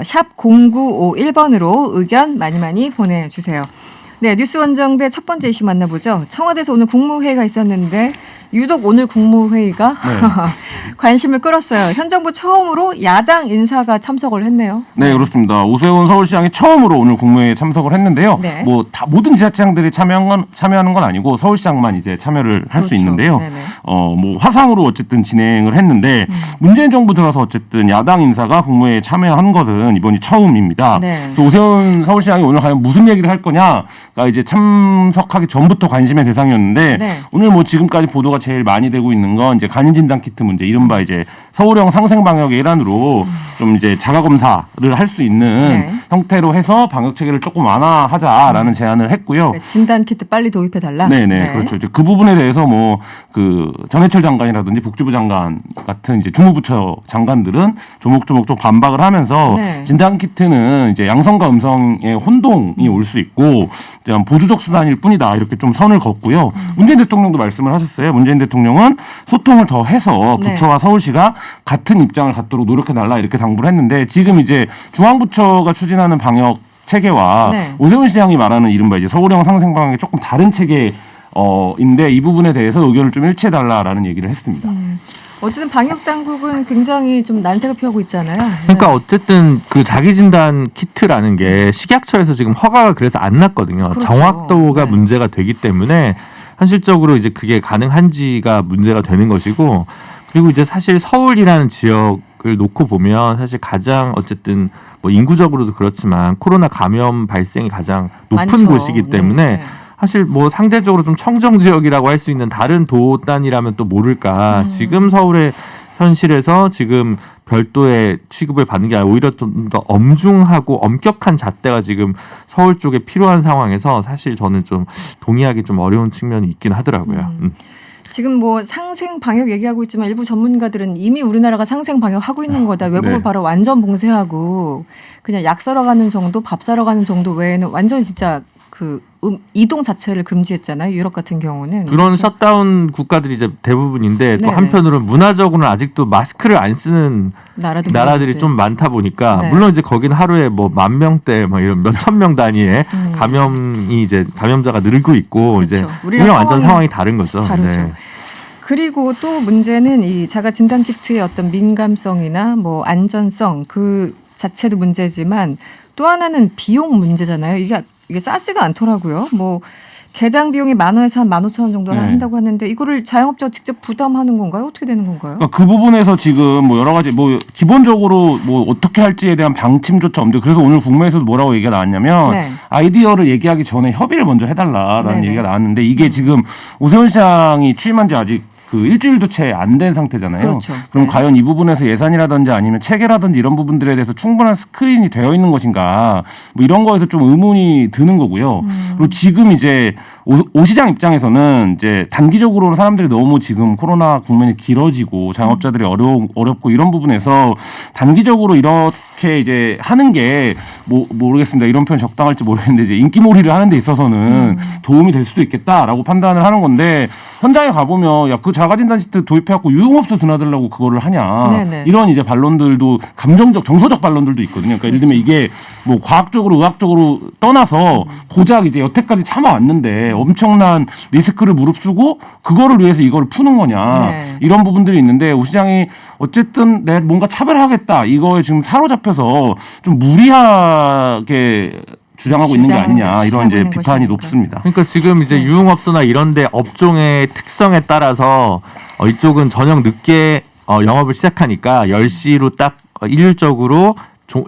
샵 0951번으로 의견 많이 보내주세요. 네, 뉴스 원정대 첫 번째 이슈 만나보죠. 청와대에서 오늘 국무회의가 있었는데 유독 오늘 국무회의가 관심을 끌었어요. 현 정부 처음으로 야당 인사가 참석을 했네요. 네, 그렇습니다. 오세훈 서울시장이 처음으로 오늘 국무회의에 참석을 했는데요. 네. 뭐 다 모든 지자체장들이 참여하는 건 아니고 서울시장만 이제 참여를 할 수 그렇죠. 있는데요. 네네. 뭐 화상으로 어쨌든 진행을 했는데 문재인 정부 들어서 어쨌든 야당 인사가 국무회의에 참여한 것은 이번이 처음입니다. 네. 그래서 오세훈 서울시장이 오늘 과연 무슨 얘기를 할 거냐가 이제 참석하기 전부터 관심의 대상이었는데 네. 오늘 뭐 지금까지 보도가 제일 많이 되고 있는 건 이제 간이 진단 키트 문제, 이른바 이제 서울형 상생 방역의 일환으로 좀 이제 자가 검사를 할 수 있는 네. 형태로 해서 방역 체계를 조금 완화하자라는 제안을 했고요. 네, 진단 키트 빨리 도입해 달라. 네네, 그렇죠. 이제 그 부분에 대해서 뭐 그 전해철 장관이라든지 복지부 장관 같은 이제 주무부처 장관들은 조목조목 좀 반박을 하면서 네. 진단 키트는 이제 양성과 음성의 혼동이 올 수 있고 그냥 보조적 수단일 뿐이다, 이렇게 좀 선을 긋고요. 문재인 대통령도 말씀을 하셨어요. 문재인 대통령은 소통을 더 해서 부처와 서울시가 같은 입장을 갖도록 노력해달라, 이렇게 당부를 했는데 지금 이제 중앙부처가 추진하는 방역 체계와 네. 오세훈 시장이 말하는 이른바 이제 서울형 상생 방역이 조금 다른 체계인데 이 부분에 대해서 의견을 좀 일치해달라라는 얘기를 했습니다. 어쨌든 방역 당국은 굉장히 좀 난색을 피우고 있잖아요. 그러니까 네. 어쨌든 그 자기 진단 키트라는 게 식약처에서 지금 허가가 그래서 안 났거든요. 그렇죠. 정확도가 네. 문제가 되기 때문에 현실적으로 이제 그게 가능한지가 문제가 되는 것이고, 그리고 이제 사실 서울이라는 지역을 놓고 보면 사실 가장 어쨌든 뭐 인구적으로도 그렇지만 코로나 감염 발생이 가장 높은 많죠. 곳이기 때문에 네. 사실 뭐 상대적으로 좀 청정 지역이라고 할 수 있는 다른 도 단위라면 또 모를까. 지금 서울의 현실에서 지금 별도의 취급을 받는 게 아니라 오히려 좀 더 엄중하고 엄격한 잣대가 지금 서울 쪽에 필요한 상황에서 사실 저는 좀 동의하기 좀 어려운 측면이 있긴 하더라고요. 지금 뭐 상생 방역 얘기하고 있지만 일부 전문가들은 이미 우리나라가 상생 방역 하고 있는 거다. 외국을 네. 바로 완전 봉쇄하고 그냥 약 사러 가는 정도, 밥 사러 가는 정도 외에는 완전 진짜 그 이동 자체를 금지했잖아요. 유럽 같은 경우는. 그런 셧다운 국가들이 이제 대부분인데 또 네네. 한편으로는 문화적으로는 아직도 마스크를 안 쓰는 나라들이 많지. 좀 많다 보니까 네. 물론 이제 거기는 하루에 뭐 10,000명대 뭐 이런 몇천 명 단위의 감염이 이제 감염자가 늘고 있고 그렇죠. 이제 우리랑 우리랑 완전 상황이 상황이 다른 거죠. 다르죠. 네. 그리고 또 문제는 이 자가 진단 키트의 어떤 민감성이나 뭐 안전성 그 자체도 문제지만 또 하나는 비용 문제잖아요. 이게 싸지가 않더라고요. 뭐 개당 비용이 10,000원에서 한 15,000원 정도 네. 한다고 하는데 이거를 자영업자가 직접 부담하는 건가요? 어떻게 되는 건가요? 그러니까 그 부분에서 지금 뭐 여러 가지 뭐 기본적으로 뭐 어떻게 할지에 대한 방침조차 없는데, 그래서 오늘 국무회에서도 뭐라고 얘기가 나왔냐면 네. 아이디어를 얘기하기 전에 협의를 먼저 해달라라는 네네. 얘기가 나왔는데, 이게 지금 오세훈 시장이 취임한 지 아직 그 일주일도 채 안 된 상태잖아요. 그렇죠. 그럼 네. 과연 이 부분에서 예산이라든지 아니면 체계라든지 이런 부분들에 대해서 충분한 스크린이 되어 있는 것인가, 뭐 이런 거에서 좀 의문이 드는 거고요. 그리고 지금 이제 오 시장 입장에서는 이제 단기적으로는 사람들이 너무 지금 코로나 국면이 길어지고 자영업자들이 어렵고 이런 부분에서 단기적으로 이렇게 이제 하는 게 뭐 모르겠습니다. 이런 표현 적당할지 모르겠는데 이제 인기몰이를 하는 데 있어서는 도움이 될 수도 있겠다라고 판단을 하는 건데, 현장에 가보면 야, 그 자가진단 시트 도입해갖고 유흥업소 드나들라고 그거를 하냐, 네네. 이런 이제 반론들도 감정적 정서적 반론들도 있거든요. 그러니까 예를 들면 이게 뭐 과학적으로 의학적으로 떠나서 고작 이제 여태까지 참아왔는데 엄청난 리스크를 무릅쓰고 그거를 위해서 이거를 푸는 거냐, 네. 이런 부분들이 있는데 오 시장이 어쨌든 내가 뭔가 차별하겠다 이거에 지금 사로잡혀서 좀 무리하게 주장하고 있는 게 아니냐, 이런 이제 있는 비판이 것이니까. 높습니다. 그러니까 지금 이제 유흥업소나 이런데 업종의 특성에 따라서 이쪽은 저녁 늦게 영업을 시작하니까 10시로 딱 일률적으로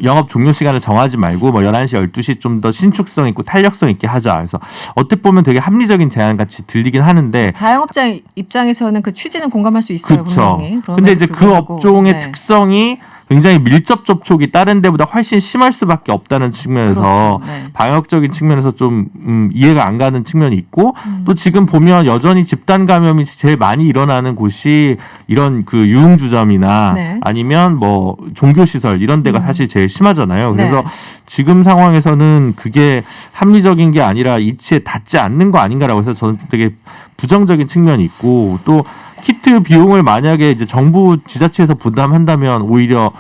영업 종료 시간을 정하지 말고 뭐 11시, 12시 좀 더 신축성 있고 탄력성 있게 하자. 그래서 어떻게 보면 되게 합리적인 제안 같이 들리긴 하는데, 자영업자 입장에서는 그 취지는 공감할 수 있어요. 그렇죠. 분명히. 근데 이제 그 불구하고. 업종의 네. 특성이 굉장히 밀접 접촉이 다른 데보다 훨씬 심할 수밖에 없다는 측면에서 그렇죠. 네. 방역적인 측면에서 좀 이해가 안 가는 측면이 있고, 또 지금 보면 여전히 집단 감염이 제일 많이 일어나는 곳이 이런 그 유흥주점이나 네. 아니면 뭐 종교시설 이런 데가 사실 제일 심하잖아요. 그래서 네. 지금 상황에서는 그게 합리적인 게 아니라 이치에 닿지 않는 거 아닌가라고 해서 저는 되게 부정적인 측면이 있고, 또 키트 비용을 만약에 이제 정부 지자체에서 부담한다면 오히려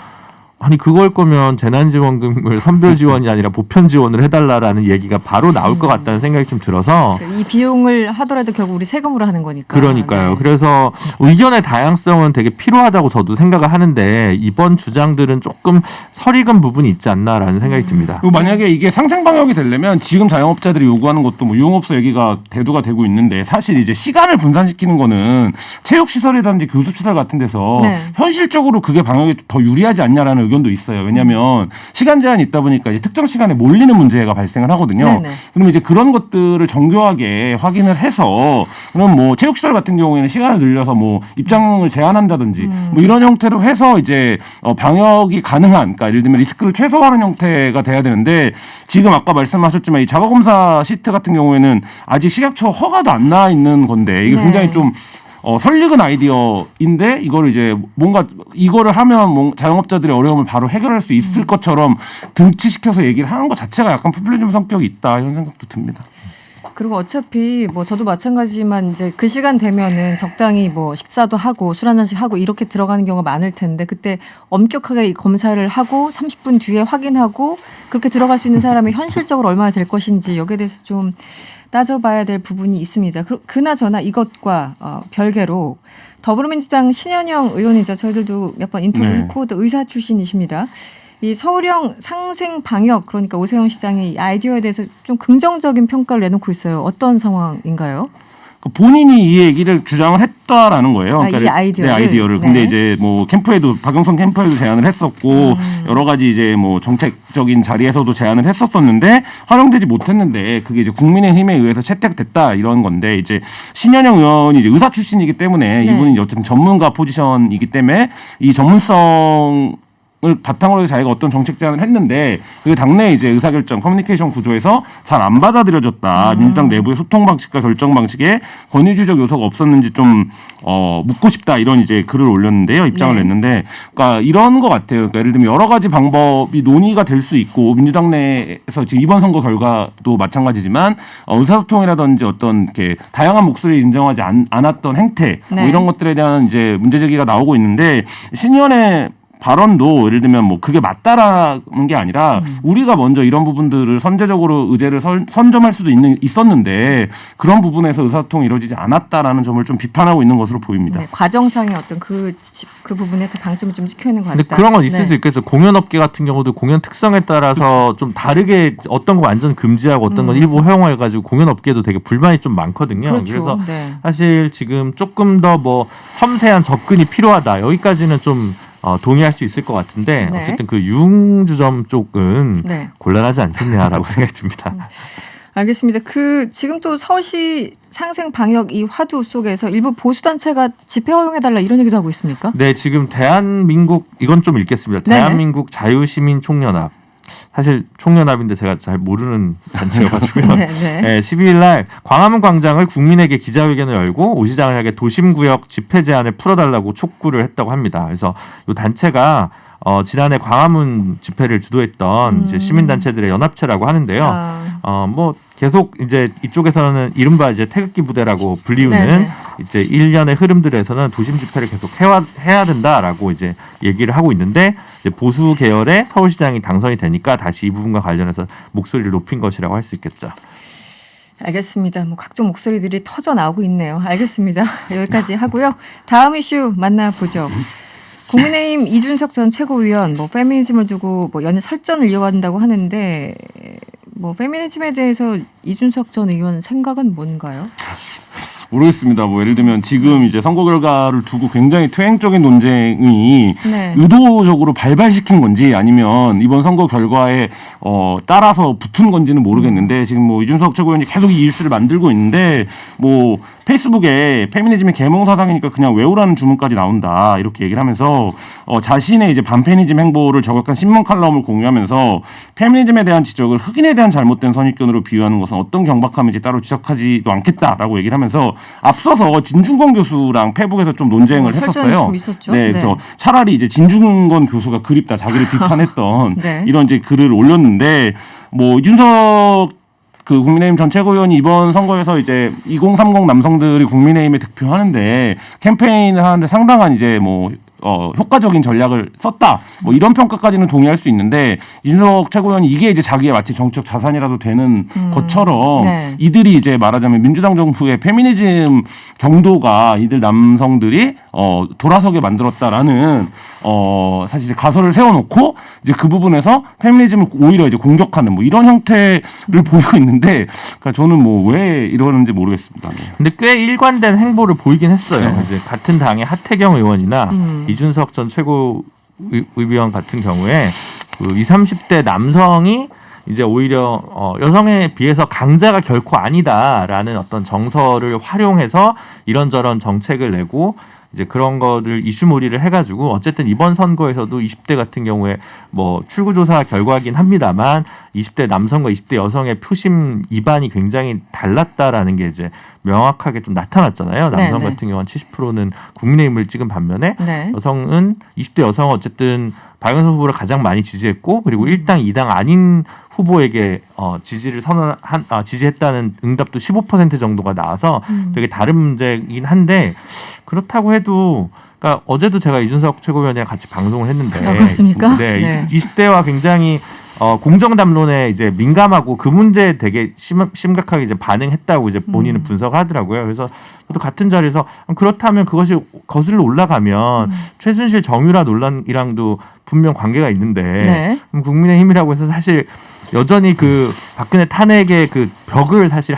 아니 그걸 거면 재난지원금을 선별 지원이 아니라 보편 지원을 해달라라는 얘기가 바로 나올 것 같다는 생각이 좀 들어서 이 비용을 하더라도 결국 우리 세금으로 하는 거니까. 그러니까요. 네. 그래서 의견의 다양성은 되게 필요하다고 저도 생각을 하는데 이번 주장들은 조금 설익은 부분이 있지 않나라는 생각이 듭니다. 그리고 만약에 이게 상생 방역이 되려면 지금 자영업자들이 요구하는 것도 뭐 유흥업소 얘기가 대두가 되고 있는데 사실 이제 시간을 분산시키는 거는 체육시설이라든지 교습시설 같은 데서 네. 현실적으로 그게 방역에 더 유리하지 않냐라는 의견도 있어요. 왜냐하면 시간 제한이 있다 보니까 이제 특정 시간에 몰리는 문제가 발생을 하거든요. 네네. 그러면 이제 그런 것들을 정교하게 확인을 해서 그럼 뭐 체육시설 같은 경우에는 시간을 늘려서 뭐 입장을 제한한다든지 뭐 이런 형태로 해서 이제 방역이 가능한, 그러니까 예를 들면 리스크를 최소화하는 형태가 돼야 되는데 지금 아까 말씀하셨지만 이 자가검사 시트 같은 경우에는 아직 식약처 허가도 안 나 있는 건데 이게 네. 굉장히 좀 설익은 아이디어인데 이거를 이제 뭔가 이거를 하면 자영업자들의 어려움을 바로 해결할 수 있을 것처럼 등치시켜서 얘기를 하는 것 자체가 약간 포퓰리즘 성격이 있다 이런 생각도 듭니다. 그리고 어차피 뭐 저도 마찬가지지만 이제 그 시간 되면은 적당히 뭐 식사도 하고 술 한 잔씩 하고 이렇게 들어가는 경우가 많을 텐데 그때 엄격하게 이 검사를 하고 30분 뒤에 확인하고 그렇게 들어갈 수 있는 사람이 현실적으로 얼마나 될 것인지 여기에 대해서 좀 따져봐야 될 부분이 있습니다. 그나저나 이것과 별개로 더불어민주당 신현영 의원이죠. 저희들도 몇 번 인터뷰를 네. 했고 또 의사 출신이십니다. 이 서울형 상생 방역 그러니까 오세훈 시장의 이 아이디어에 대해서 좀 긍정적인 평가를 내놓고 있어요. 어떤 상황인가요? 본인이 이 얘기를 주장을 했다라는 거예요. 이 아이디어를. 네, 아이디어를. 네. 근데 이제 뭐 캠프에도 박영선 캠프에도 제안을 했었고 여러 가지 이제 뭐 정책적인 자리에서도 제안을 했었었는데 활용되지 못했는데 그게 이제 국민의힘에 의해서 채택됐다 이런 건데 이제 신현영 의원이 이제 의사 출신이기 때문에 네. 이분이 어쨌든 전문가 포지션이기 때문에 이 전문성 을 바탕으로 해서 자기가 어떤 정책 제안을 했는데 그게 당내 이제 의사결정 커뮤니케이션 구조에서 잘 안 받아들여졌다. 민주당 내부의 소통 방식과 결정 방식에 권위주의적 요소가 없었는지 좀 묻고 싶다 이런 이제 글을 올렸는데요. 입장을 네. 냈는데 그러니까 이런 것 같아요. 그러니까 예를 들면 여러 가지 방법이 논의가 될 수 있고 민주당 내에서 지금 이번 선거 결과도 마찬가지지만 의사소통이라든지 어떤 이렇게 다양한 목소리를 인정하지 않았던 행태 네. 뭐 이런 것들에 대한 이제 문제 제기가 나오고 있는데 신의원의 발언도 예를 들면 뭐 그게 맞다라는 게 아니라 우리가 먼저 이런 부분들을 선제적으로 의제를 선점할 수도 있었는데 그런 부분에서 의사소통이 이루어지지 않았다라는 점을 좀 비판하고 있는 것으로 보입니다. 네, 과정상의 어떤 그 부분에 더 방점을 좀 찍혀 있는 것 같다. 근데 그런 건 있을 네. 수 있겠어요. 공연업계 같은 경우도 공연 특성에 따라서 좀 다르게 어떤 거 완전 금지하고 어떤 건 일부 허용해가지고 공연업계도 되게 불만이 좀 많거든요. 그렇죠. 그래서 네. 사실 지금 조금 더 뭐 섬세한 접근이 필요하다. 여기까지는 좀 동의할 수 있을 것 같은데 네. 어쨌든 그 유흥주점 쪽은 네. 곤란하지 않겠냐라고 생각이 듭니다. 알겠습니다. 지금 또 서울시 상생 방역 이 화두 속에서 일부 보수 단체가 집회 허용해달라 이런 얘기도 하고 있습니까? 네, 지금 대한민국 이건 좀 읽겠습니다. 네네. 대한민국 자유시민 총연합. 사실 총연합인데 제가 잘 모르는 단체여가지고요. 네, 네. 네, 12일 날 광화문 광장을 국민에게 기자회견을 열고 오 시장을 향해 도심구역 집회 제한을 풀어달라고 촉구를 했다고 합니다. 그래서 이 단체가 지난해 광화문 집회를 주도했던 이제 시민단체들의 연합체라고 하는데요. 뭐 계속 이제 이쪽에서는 이른바 이제 태극기 부대라고 불리우는 네네. 이제 일련의 흐름들에서는 도심 집회를 계속 해야 된다라고 이제 얘기를 하고 있는데 이제 보수 계열의 서울시장이 당선이 되니까 다시 이 부분과 관련해서 목소리를 높인 것이라고 할 수 있겠죠. 알겠습니다. 뭐 각종 목소리들이 터져 나오고 있네요. 알겠습니다. 여기까지 하고요. 다음 이슈 만나보죠. 국민의힘 이준석 전 최고위원 뭐 페미니즘을 두고 뭐 연일 설전을 이어간다고 하는데 뭐 페미니즘에 대해서 이준석 전 의원 생각은 뭔가요? 모르겠습니다. 뭐 예를 들면 지금 이제 선거 결과를 두고 굉장히 퇴행적인 논쟁이 네. 의도적으로 발발시킨 건지 아니면 이번 선거 결과에 따라서 붙은 건지는 모르겠는데 지금 뭐 이준석 최고위원이 계속 이 이슈를 만들고 있는데 뭐 페이스북에 페미니즘의 계몽 사상이니까 그냥 외우라는 주문까지 나온다 이렇게 얘기를 하면서 자신의 이제 반페미니즘 행보를 저격한 신문 칼럼을 공유하면서 페미니즘에 대한 지적을 흑인에 대한 잘못된 선입견으로 비유하는 것은 어떤 경박함인지 따로 지적하지도 않겠다라고 얘기를 하면서 앞서서 진중권 교수랑 페북에서 좀 논쟁을 설전이 했었어요. 좀 있었죠. 네, 그래서 차라리 이제 진중권 교수가 그립다 자기를 비판했던 네. 이런 이제 글을 올렸는데 뭐 이준석 그 국민의힘 전 최고위원이 이번 선거에서 이제 2030 남성들이 국민의힘에 득표하는데 캠페인을 하는데 상당한 이제 뭐 효과적인 전략을 썼다. 뭐 이런 평가까지는 동의할 수 있는데 이준석 최고위원이 이게 이제 자기의 마치 정치적 자산이라도 되는 것처럼 네. 이들이 이제 말하자면 민주당 정부의 페미니즘 정도가 이들 남성들이 돌아서게 만들었다라는 사실 이제 가설을 세워놓고 이제 그 부분에서 페미니즘을 오히려 이제 공격하는 뭐 이런 형태를 보이고 있는데 그러니까 저는 뭐 왜 이러는지 모르겠습니다. 네. 근데 꽤 일관된 행보를 보이긴 했어요. 이제 같은 당의 하태경 의원이나 이준석 전 최고위원 같은 경우에 그 20, 30대 남성이 이제 오히려 여성에 비해서 강자가 결코 아니다라는 어떤 정서를 활용해서 이런저런 정책을 내고 이제 그런 거를 이슈몰이를 해가지고 어쨌든 이번 선거에서도 20대 같은 경우에 뭐 출구조사 결과긴 합니다만 20대 남성과 20대 여성의 표심 이반이 굉장히 달랐다라는 게 이제 명확하게 좀 나타났잖아요. 남성 네, 같은 경우는 70%는 국민의힘을 찍은 반면에 네. 여성은 20대 여성은 어쨌든 박영선 후보를 가장 많이 지지했고 그리고 1당 2당 아닌 후보에게 지지를 지지했다는 응답도 15% 정도가 나와서 되게 다른 문제이긴 한데 그렇다고 해도 그러니까 어제도 제가 이준석 최고위원이랑 같이 방송을 했는데 그렇습니까? 네, 네. 20대와 굉장히 공정 담론에 이제 민감하고 그 문제에 되게 심각하게 이제 반응했다고 이제 본인은 분석하더라고요. 그래서 저도 같은 자리에서 그렇다면 그것이 거슬러 올라가면 최순실 정유라 논란이랑도 분명 관계가 있는데 네. 국민의힘이라고 해서 사실 여전히 그 박근혜 탄핵의 그 벽을 사실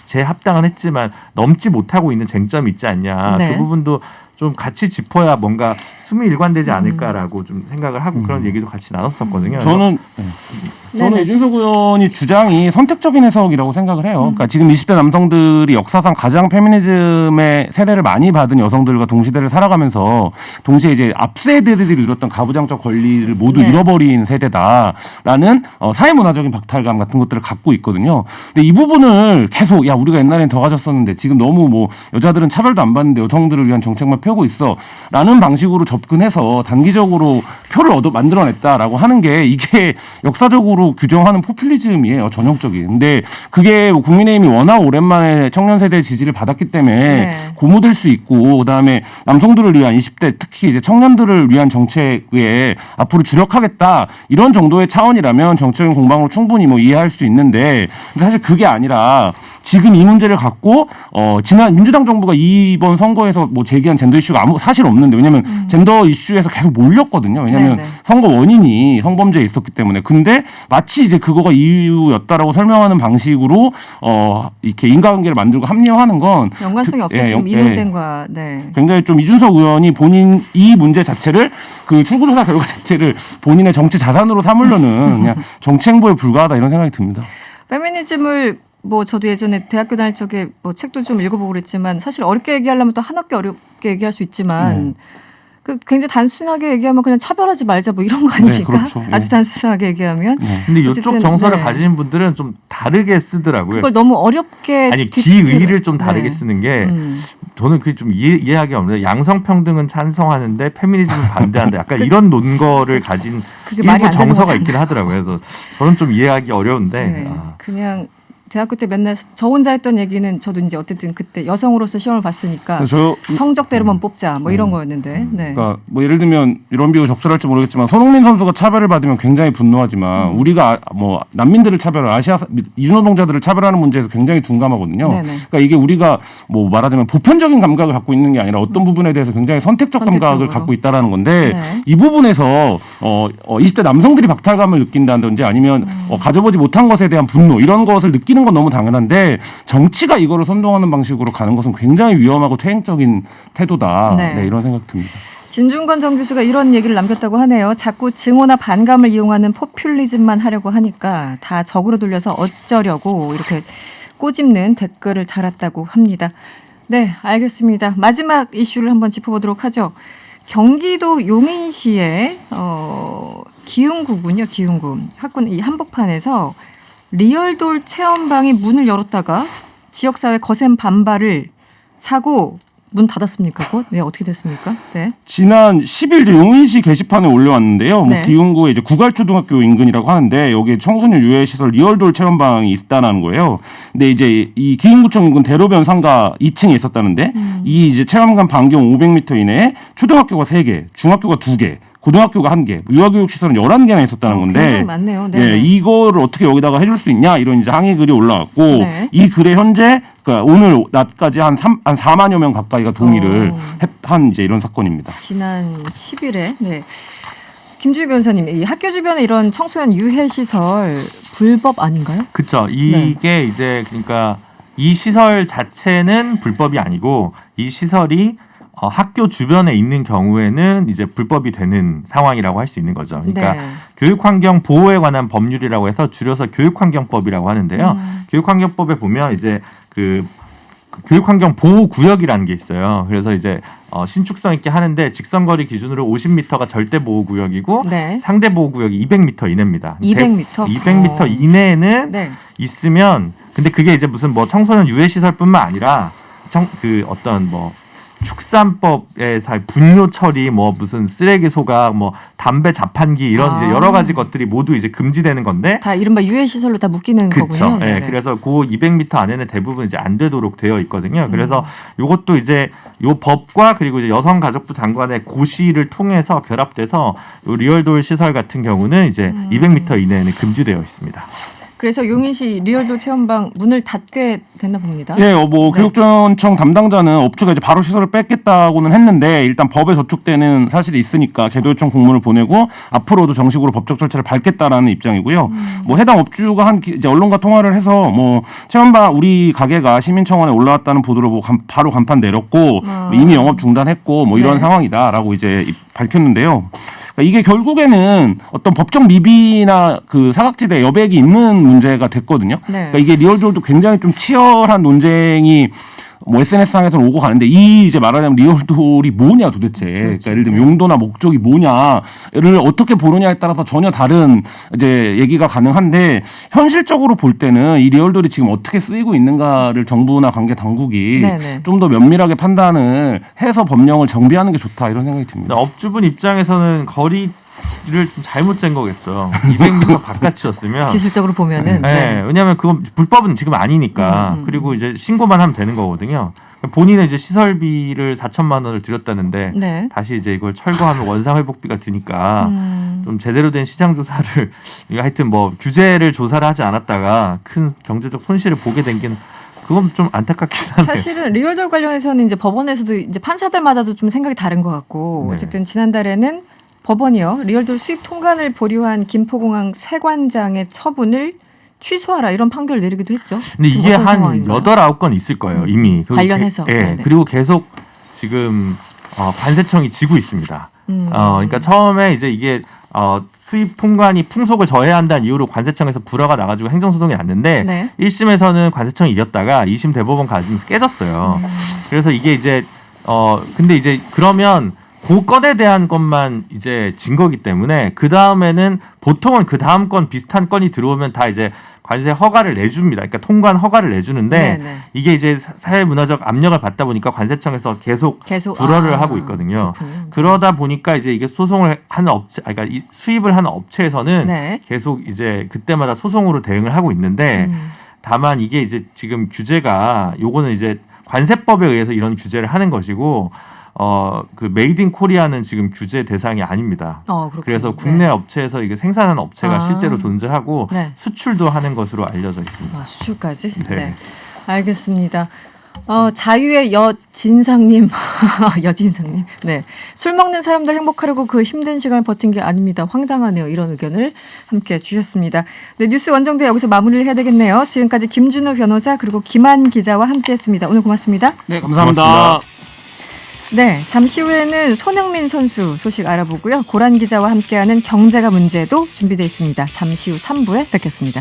재합당은 했지만 넘지 못하고 있는 쟁점이 있지 않냐. 네. 그 부분도 좀 같이 짚어야 뭔가 숨이 일관되지 않을까라고 좀 생각을 하고 그런 얘기도 같이 나눴었거든요. 저는 네네. 이준석 의원이 주장이 선택적인 해석이라고 생각을 해요. 그러니까 지금 20대 남성들이 역사상 가장 페미니즘의 세례를 많이 받은 여성들과 동시대를 살아가면서 동시에 이제 앞 세대들이 이뤘던 가부장적 권리를 모두 네. 잃어버린 세대다라는 사회문화적인 박탈감 같은 것들을 갖고 있거든요. 근데 이 부분을 계속 야 우리가 옛날엔 더 가졌었는데 지금 너무 뭐 여자들은 차별도 안 받는데 여성들을 위한 정책만 펴고 있어라는 방식으로 접근해서 단기적으로 표를 만들어냈다라고 하는 게 이게 역사적으로 규정하는 포퓰리즘이에요. 전형적인. 근데 그게 국민의힘이 워낙 오랜만에 청년 세대의 지지를 받았기 때문에 네. 고무될 수 있고 그다음에 남성들을 위한 20대 특히 이제 청년들을 위한 정책에 앞으로 주력하겠다 이런 정도의 차원이라면 정치적인 공방으로 충분히 뭐 이해할 수 있는데 사실 그게 아니라 지금 이 문제를 갖고 지난 민주당 정부가 이번 선거에서 뭐 제기한 젠더 이슈가 사실 없는데 왜냐하면 젠더 이슈에서 계속 몰렸거든요. 왜냐하면 네네. 선거 원인이 성범죄에 있었기 때문에. 근데 마치 이제 그거가 이유였다라고 설명하는 방식으로 이렇게 인과관계를 만들고 합리화하는 건 연관성이 없죠. 지금 이 논쟁과 네. 굉장히 좀 이준석 의원이 본인 이 문제 자체를 그 출구조사 결과 자체를 본인의 정치 자산으로 삼으려는 그냥 정치 행보에 불과하다 이런 생각이 듭니다. 페미니즘을 뭐 저도 예전에 대학교 다닐 적에 뭐 책도 좀 읽어보고 그랬지만 사실 어렵게 얘기하려면 또 한없게 어렵게 얘기할 수 있지만 그 굉장히 단순하게 얘기하면 그냥 차별하지 말자 뭐 이런 거 아닙니까? 그렇죠. 아주 단순하게 얘기하면. 근데 이쪽 어쨌든, 정서를 네. 가지는 분들은 좀 다르게 쓰더라고요. 그걸 너무 어렵게 아니 기의를 좀 다르게 네. 쓰는 게 저는 그게 좀 이해하기 없는데 양성평등은 찬성하는데 페미니즘은 반대한다. 약간 이런 논거를 가진 그게 말이 일부 안 되는 정서가 거잖아요. 있긴 하더라고요. 그래서 저는 좀 이해하기 어려운데 네. 그냥 대학교 때 맨날 저 혼자 했던 얘기는 저도 이제 어쨌든 그때 여성으로서 시험을 봤으니까 성적대로만 뽑자 뭐 이런 거였는데. 네. 그러니까 뭐 예를 들면 이런 비유 적절할지 모르겠지만 손흥민 선수가 차별을 받으면 굉장히 분노하지만 우리가 뭐 난민들을 이주노동자들을 차별하는 문제에서 굉장히 둔감하거든요. 네네. 그러니까 이게 우리가 뭐 말하자면 보편적인 감각을 갖고 있는 게 아니라 어떤 부분에 대해서 굉장히 선택적 감각을 선택적으로. 갖고 있다라는 건데 네. 이 부분에서 20대 남성들이 박탈감을 느낀다든지 아니면 가져보지 못한 것에 대한 분노 이런 것을 느끼는 건 너무 당연한데 정치가 이거를 선동하는 방식으로 가는 것은 굉장히 위험하고 퇴행적인 태도다. 네. 네, 이런 생각 듭니다. 진중권 전 교수가 이런 얘기를 남겼다고 하네요. 자꾸 증오나 반감을 이용하는 포퓰리즘만 하려고 하니까 다 적으로 돌려서 어쩌려고 이렇게 꼬집는 댓글을 달았다고 합니다. 네, 알겠습니다. 마지막 이슈를 한번 짚어보도록 하죠. 경기도 용인시의 기흥구군요. 기흥구 학군 이 한복판에서 리얼돌 체험방이 문을 열었다가 지역사회 거센 반발을 사고 문 닫았습니까? 곧? 네, 어떻게 됐습니까? 네. 지난 10일 용인시 게시판에 올려왔는데요. 뭐 네. 기흥구의 이제 구갈초등학교 인근이라고 하는데 여기에 청소년 유해 시설 리얼돌 체험방이 있다는 거예요. 근데 이제 이 기흥구청 인근 대로변 상가 2층에 있었다는데 이 이제 체험관 반경 500m 이내에 초등학교가 3개, 중학교가 2개, 고등학교가 1개, 유아교육 시설은 11개나 있었다는 건데, 굉장히 많네요. 네. 예, 이거를 어떻게 여기다가 해줄 수 있냐 이런 이제 항의 글이 올라왔고 네. 이 글에 현재 그러니까 오늘 낮까지 한 4만여 명 가까이가 동의를 한 이제 이런 사건입니다. 지난 10일에 네. 김주희 변호사님, 이 학교 주변에 이런 청소년 유해 시설 불법 아닌가요? 그렇죠. 이게 이제 그러니까 이 시설 자체는 불법이 아니고 이 시설이 학교 주변에 있는 경우에는 이제 불법이 되는 상황이라고 할 수 있는 거죠. 그러니까 네. 교육환경 보호에 관한 법률이라고 해서 줄여서 교육환경법이라고 하는데요. 교육환경법에 보면 이제 그 교육환경 보호구역이라는 게 있어요. 그래서 이제 신축성 있게 하는데 직선거리 기준으로 50m가 절대 보호구역이고 네. 상대 보호구역이 200m 이내입니다. 200m? 200m 이내에는 네. 있으면 근데 그게 이제 무슨 뭐 청소년 유해 시설뿐만 아니라 그 어떤 뭐 축산법에 분뇨 처리 뭐 무슨 쓰레기 소각 뭐 담배 자판기 이런 이제 여러 가지 것들이 모두 이제 금지되는 건데 다 이른바 유해 시설로 다 묶이는 그렇죠. 거군요. 네, 네네. 그래서 그 200m 안에는 대부분 이제 안 되도록 되어 있거든요. 그래서 이것도 이제 요 법과 그리고 이제 여성가족부 장관의 고시를 통해서 결합돼서 요 리얼돌 시설 같은 경우는 이제 200m 이내에는 금지되어 있습니다. 그래서 용인시 리얼돌 체험방 문을 닫게 됐나 봅니다. 예, 뭐 네. 교육전청 담당자는 업주가 이제 바로 시설을 뺏겠다고는 했는데 일단 법에 저촉되는 사실이 있으니까 계도요청 공문을 보내고 앞으로도 정식으로 법적 절차를 밟겠다라는 입장이고요. 뭐 해당 업주가 이제 언론과 통화를 해서 뭐 체험방 우리 가게가 시민청원에 올라왔다는 보도를 보고 바로 간판 내렸고 이미 영업 중단했고 뭐 이런 네. 상황이다라고 이제 밝혔는데요. 그러니까 이게 결국에는 어떤 법적 미비나 그 사각지대 여백이 있는 문제가 됐거든요. 네. 그러니까 이게 리얼돌도 굉장히 좀 치열한 논쟁이 뭐 SNS상에서는 오고 가는데 이 이제 말하자면 리얼돌이 뭐냐 도대체. 그러니까 예를 들면 용도나 목적이 뭐냐를 어떻게 보느냐에 따라서 전혀 다른 이제 얘기가 가능한데 현실적으로 볼 때는 이 리얼돌이 지금 어떻게 쓰이고 있는가를 정부나 관계 당국이 네네. 좀 더 면밀하게 판단을 해서 법령을 정비하는 게 좋다 이런 생각이 듭니다. 업주분 입장에서는 거리를 좀 잘못 잰 거겠죠. 200m 바깥이었으면 기술적으로 보면은 네, 왜냐하면 그건 불법은 지금 아니니까 그리고 이제 신고만 하면 되는 거거든요. 본인은 이제 시설비를 4천만 원을 들였다는데 네. 다시 이제 이걸 철거하면 원상 회복비가 드니까 좀 제대로 된 시장 조사를 하여튼 뭐 규제를 조사를 하지 않았다가 큰 경제적 손실을 보게 된 게 그건 좀 안타깝긴 하네요. 사실은 리얼돌 관련해서는 이제 법원에서도 이제 판사들마다도 좀 생각이 다른 것 같고 네. 어쨌든 지난달에는 법원이요 리얼돌 수입 통관을 보류한 김포공항 세관장의 처분을 취소하라 이런 판결을 내리기도 했죠. 근데 지금 이게 어떤 한 상황인가요? 8-9건 있을 거예요, 이미. 그리고 관련해서. 예. 네네. 그리고 계속 지금 관세청이 지고 있습니다. 그러니까 처음에 이제 이게 수입 통관이 풍속을 저해야 한다는 이유로 관세청에서 불허가 나가지고 행정소송이 났는데 네. 1심에서는 관세청이 이겼다가 2심 대법원 가지면서 깨졌어요. 그래서 이게 이제 근데 이제 그러면 그 건에 대한 것만 이제 진 거기 때문에 그 다음에는 보통은 그 다음 건 비슷한 건이 들어오면 다 이제 관세 허가를 내줍니다. 그러니까 통관 허가를 내주는데 네네. 이게 이제 사회문화적 압력을 받다 보니까 관세청에서 계속 불허를 하고 있거든요. 그렇군요. 그러다 보니까 이제 이게 소송을 하는 업체, 그러니까 이 수입을 하는 업체에서는 네. 계속 이제 그때마다 소송으로 대응을 하고 있는데 다만 이게 이제 지금 규제가 요거는 이제 관세법에 의해서 이런 규제를 하는 것이고 그 메이드 인 코리아는 지금 규제 대상이 아닙니다. 그렇군요. 그래서 국내 네. 업체에서 이게 생산하는 업체가 실제로 존재하고 네. 수출도 하는 것으로 알려져 있습니다. 수출까지? 네. 네. 알겠습니다. 자유의 여진상님, 여진상님. 네. 술 먹는 사람들 행복하려고 그 힘든 시간을 버틴 게 아닙니다. 황당하네요. 이런 의견을 함께 주셨습니다. 네, 뉴스 원정대 여기서 마무리를 해야 되겠네요. 지금까지 김준우 변호사 그리고 김한 기자와 함께했습니다. 오늘 고맙습니다. 네, 감사합니다. 고맙습니다. 네, 잠시 후에는 손흥민 선수 소식 알아보고요. 고란 기자와 함께하는 경제가 문제도 준비되어 있습니다. 잠시 후 3부에 뵙겠습니다.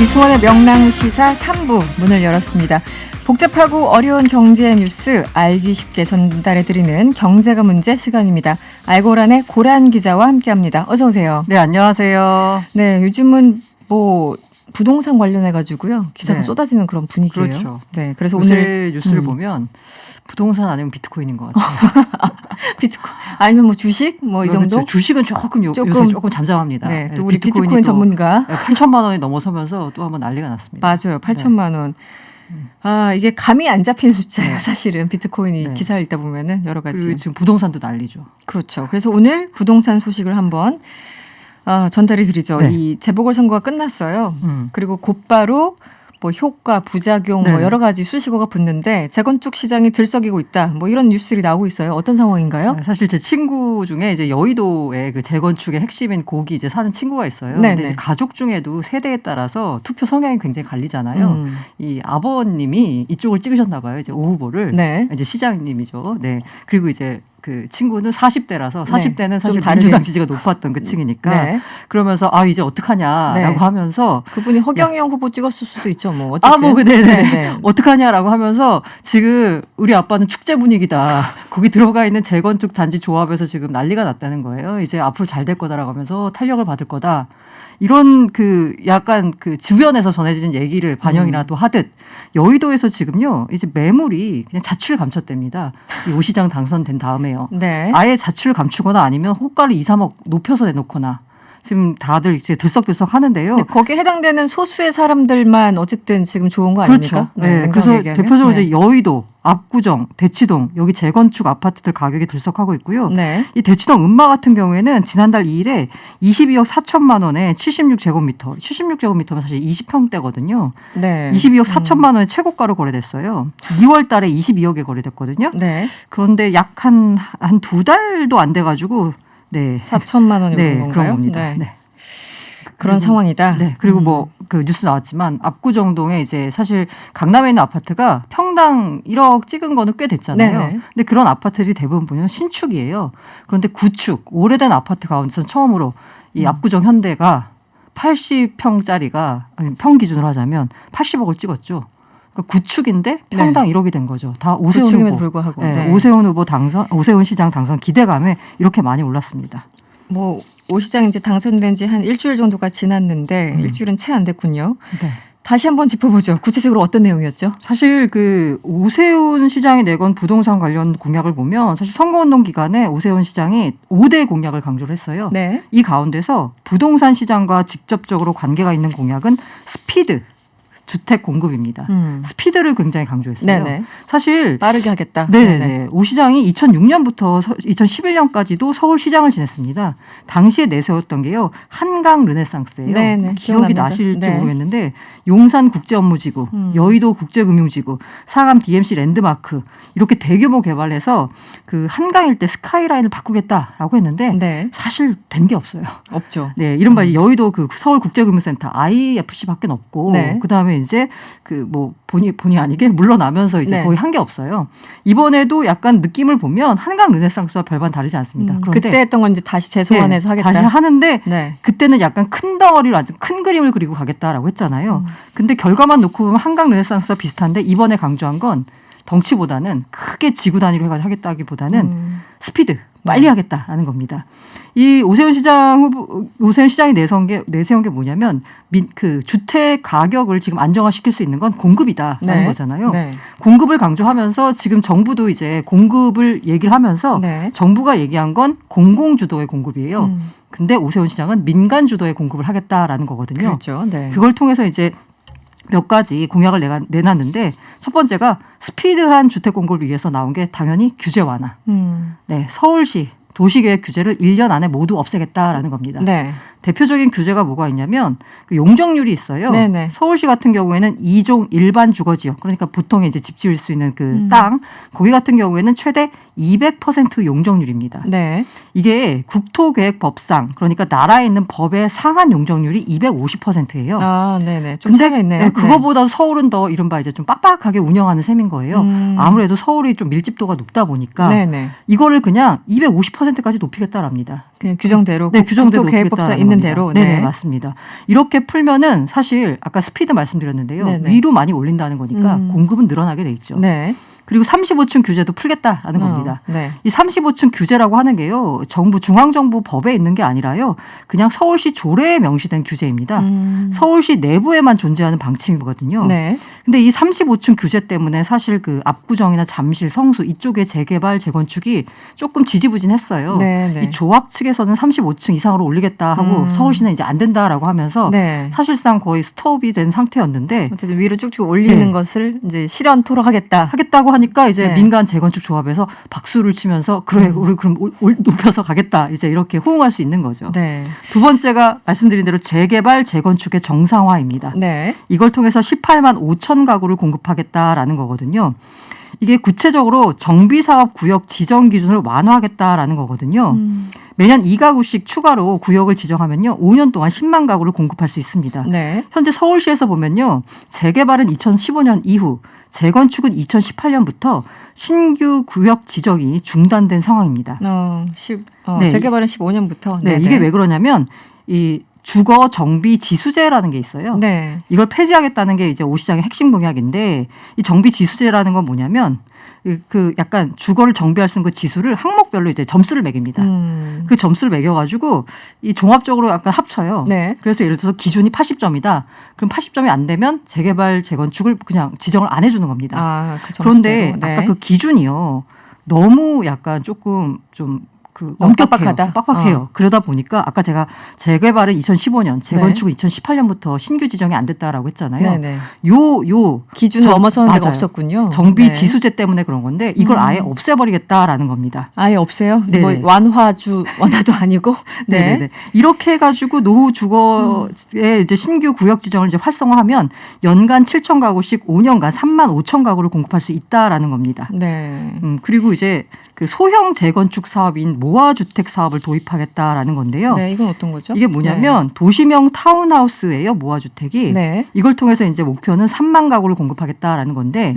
이승원의 명랑시사 3부 문을 열었습니다. 복잡하고 어려운 경제 뉴스 알기 쉽게 전달해드리는 경제가 문제 시간입니다. 알고란의 고란 기자와 함께합니다. 어서 오세요. 네, 안녕하세요. 네, 요즘은 뭐 부동산 관련해가지고요 기사가 네. 쏟아지는 그런 분위기예요. 그렇죠. 네, 그래서 요새 오늘 뉴스를 보면 부동산 아니면 비트코인인 것 같아요. 비트코인 아니면 뭐 주식 뭐 이 정도. 그렇죠. 주식은 요새 조금 잠잠합니다. 네, 또 네, 우리 비트코인 또 전문가 8천만 원이 넘어서면서 또 한번 난리가 났습니다. 맞아요. 8천만 원. 아, 이게 감이 안 잡히는 숫자예요. 사실은 비트코인이 네. 기사를 읽다 보면은 여러 가지. 그 지금 부동산도 난리죠. 그렇죠. 그래서 오늘 부동산 소식을 한번 전달해 드리죠. 네. 이 재보궐선거가 끝났어요. 그리고 곧바로 뭐 효과, 부작용 뭐 네. 여러 가지 수식어가 붙는데 재건축 시장이 들썩이고 있다. 뭐 이런 뉴스들이 나오고 있어요. 어떤 상황인가요? 사실 제 친구 중에 이제 여의도의 그 재건축의 핵심인 거기 이제 사는 친구가 있어요. 네네. 근데 이제 가족 중에도 세대에 따라서 투표 성향이 굉장히 갈리잖아요. 이 아버님이 이쪽을 찍으셨나 봐요. 이제 오 후보를. 네. 이제 시장님이죠. 네. 그리고 이제 그 친구는 40대라서 40대는 좀 사실 다르게. 민주당 지지가 높았던 그 층이니까 네. 그러면서 이제 어떡하냐라고 네. 하면서 그분이 허경영 후보 찍었을 수도 있죠. 뭐 어쨌든. 네네. 어떡하냐라고 하면서 지금 우리 아빠는 축제 분위기다. 거기 들어가 있는 재건축 단지 조합에서 지금 난리가 났다는 거예요. 이제 앞으로 잘 될 거다라고 하면서 탄력을 받을 거다. 이런 그 약간 그 주변에서 전해지는 얘기를 반영이라도 하듯 여의도에서 지금요 이제 매물이 그냥 자취를 감췄답니다. 이 오 시장 당선된 다음에요. 네. 아예 자취를 감추거나 아니면 호가를 2, 3억 높여서 내놓거나 지금 다들 이제 들썩들썩 하는데요. 네, 거기에 해당되는 소수의 사람들만 어쨌든 지금 좋은 거 아닙니까? 그렇죠. 네, 그래서 냉정하게 얘기하면. 대표적으로 네. 이제 여의도, 압구정, 대치동 여기 재건축 아파트들 가격이 들썩하고 있고요. 네. 이 대치동 음마 같은 경우에는 지난달 2일에 22억 4천만 원에 76제곱미터, 76제곱미터면 사실 20평대거든요. 네. 22억 4천만 원의 최고가로 거래됐어요. 2월 달에 22억에 거래됐거든요. 네. 그런데 약 한 두 달도 안 돼가지고 네. 4천만 원이 오른 건가요? 그런 겁니다. 네. 네. 그런 상황이다. 네. 그리고 뭐 그 뉴스 나왔지만 압구정동에 이제 사실 강남에 있는 아파트가 평당 1억 찍은 거는 꽤 됐잖아요. 네네. 근데 그런 아파트들이 대부분 보면 신축이에요. 그런데 구축, 오래된 아파트 가운데서 처음으로 이 압구정 현대가 80평짜리가 평 기준으로 하자면 80억을 찍었죠. 그러니까 구축인데 평당 1억이 된 거죠. 다 오세훈 구축임에도 후보. 불구하고. 네, 네. 오세훈 후보 당선, 오세훈 시장 당선 기대감에 이렇게 많이 올랐습니다. 뭐 오 시장 이제 당선된 지 한 일주일 정도가 지났는데 일주일은 채 안 됐군요. 네. 다시 한번 짚어보죠. 구체적으로 어떤 내용이었죠? 사실 그 오세훈 시장이 내건 부동산 관련 공약을 보면 사실 선거운동 기간에 오세훈 시장이 5대 공약을 강조를 했어요. 네. 이 가운데서 부동산 시장과 직접적으로 관계가 있는 공약은 스피드, 주택 공급입니다. 스피드를 굉장히 강조했어요. 네네. 사실 빠르게 하겠다. 네네. 오 시장이 2006년부터 2011년까지도 서울시장을 지냈습니다. 당시에 내세웠던 게요. 한강 르네상스예요. 네네. 기억이 기억납니다. 나실지 네. 모르겠는데 용산 국제업무지구, 여의도 국제금융지구, 상암 DMC 랜드마크 이렇게 대규모 개발해서 그 한강 일대 스카이라인을 바꾸겠다라고 했는데 네. 사실 된 게 없어요. 없죠. 네, 이른바 여의도 그 서울국제금융센터 IFC밖에 없고 네. 그다음에 이제 그 뭐 본의 아니게 물러나면서 이제 네. 거의 한 게 없어요. 이번에도 약간 느낌을 보면 한강 르네상스와 별반 다르지 않습니다. 그런데 그때 했던 건 이제 다시 재소환해서 하겠다. 다시 하는데 네. 그때는 약간 큰 덩어리로 아주 큰 그림을 그리고 가겠다라고 했잖아요. 근데 결과만 놓고 보면 한강 르네상스와 비슷한데 이번에 강조한 건 덩치보다는 크게 지구 단위로 해가지고 하겠다기보다는 스피드 빨리 하겠다라는 겁니다. 이 오세훈 시장이 내세운 게 뭐냐면 그 주택 가격을 지금 안정화시킬 수 있는 건 공급이다라는 네. 거잖아요. 네. 공급을 강조하면서 지금 정부도 이제 공급을 얘기를 하면서 네. 정부가 얘기한 건 공공 주도의 공급이에요. 근데 오세훈 시장은 민간 주도의 공급을 하겠다라는 거거든요. 그렇죠. 네. 그걸 통해서 이제 몇 가지 공약을 내놨는데 첫 번째가 스피드한 주택 공급을 위해서 나온 게 당연히 규제 완화. 네, 서울시 도시계획 규제를 1년 안에 모두 없애겠다라는 겁니다. 네. 대표적인 규제가 뭐가 있냐면 그 용적률이 있어요. 네네. 서울시 같은 경우에는 2종 일반 주거지역, 그러니까 보통 이제 집 지을 수 있는 그 땅, 거기 같은 경우에는 최대 200% 용적률입니다. 네. 이게 국토계획법상, 그러니까 나라에 있는 법의 상한 용적률이 250%예요. 아, 네네. 좀 차이가 있네요. 네, 그거보다 서울은 더 이른바 이제 좀 빡빡하게 운영하는 셈인 거예요. 아무래도 서울이 좀 밀집도가 높다 보니까 네네. 이거를 그냥 250%까지 높이겠다랍니다. 그냥 규정대로 네, 규정대로 국토계획법상 높이겠다는 있는 겁니다. 대로. 네, 맞습니다. 이렇게 풀면은 사실 아까 스피드 말씀드렸는데요. 네네. 위로 많이 올린다는 거니까 공급은 늘어나게 돼 있죠. 네. 그리고 35층 규제도 풀겠다라는 겁니다. 네. 이 35층 규제라고 하는 게요. 정부 중앙정부 법에 있는 게 아니라요. 그냥 서울시 조례에 명시된 규제입니다. 서울시 내부에만 존재하는 방침이거든요. 네. 근데 이 35층 규제 때문에 사실 그 압구정이나 잠실, 성수 이쪽의 재개발, 재건축이 조금 지지부진했어요. 네, 네. 이 조합 측에서는 35층 이상으로 올리겠다 하고 서울시는 이제 안 된다라고 하면서 네. 사실상 거의 스톱이 된 상태였는데 어쨌든 위로 쭉쭉 올리는 네. 것을 이제 실현토록 하겠다고 하니까 이제 네. 민간 재건축 조합에서 박수를 치면서 그래 우리 그럼 높여서 가겠다 이제 이렇게 호응할 수 있는 거죠. 네. 두 번째가 말씀드린 대로 재개발 재건축의 정상화입니다. 네. 이걸 통해서 18만 5천 가구를 공급하겠다라는 거거든요. 이게 구체적으로 정비사업 구역 지정 기준을 완화하겠다라는 거거든요. 매년 2가구씩 추가로 구역을 지정하면요. 5년 동안 10만 가구를 공급할 수 있습니다. 네. 현재 서울시에서 보면요. 재개발은 2015년 이후 재건축은 2018년부터 신규 구역 지정이 중단된 상황입니다. 네. 재개발은 15년부터. 네, 이게 왜 그러냐면 이 주거 정비 지수제라는 게 있어요. 네. 이걸 폐지하겠다는 게 이제 오 시장의 핵심 공약인데 이 정비 지수제라는 건 뭐냐면 그 약간 주거를 정비할 수 있는 그 지수를 항목별로 이제 점수를 매깁니다. 그 점수를 매겨가지고 이 종합적으로 약간 합쳐요. 네. 그래서 예를 들어서 기준이 80점이다. 그럼 80점이 안 되면 재개발 재건축을 그냥 지정을 안 해주는 겁니다. 아, 그 그런데 점수대로. 네. 아까 그 기준이요. 너무 약간 조금 좀 너무 빡빡하다. 빡빡해요. 그러다 보니까 아까 제가 재개발은 2015년, 재건축은 2018년부터 신규 지정이 안 됐다라고 했잖아요. 네네. 요 기준 저- 넘어서는 데가 맞아요. 없었군요. 정비 네. 지수제 때문에 그런 건데 이걸 아예 없애버리겠다라는 겁니다. 아예 없어요? 네네. 뭐 완화도 아니고. 네. 네. 이렇게 해가지고 노후 주거의 이제 신규 구역 지정을 이제 활성화하면 연간 7천 가구씩 5년간 3만 5천 가구를 공급할 수 있다라는 겁니다. 네. 그리고 이제 그 소형 재건축 사업인 모아주택 사업을 도입하겠다라는 건데요. 네, 이건 어떤 거죠? 이게 뭐냐면 도시명 타운하우스예요, 모아주택이. 네. 이걸 통해서 이제 목표는 3만 가구를 공급하겠다라는 건데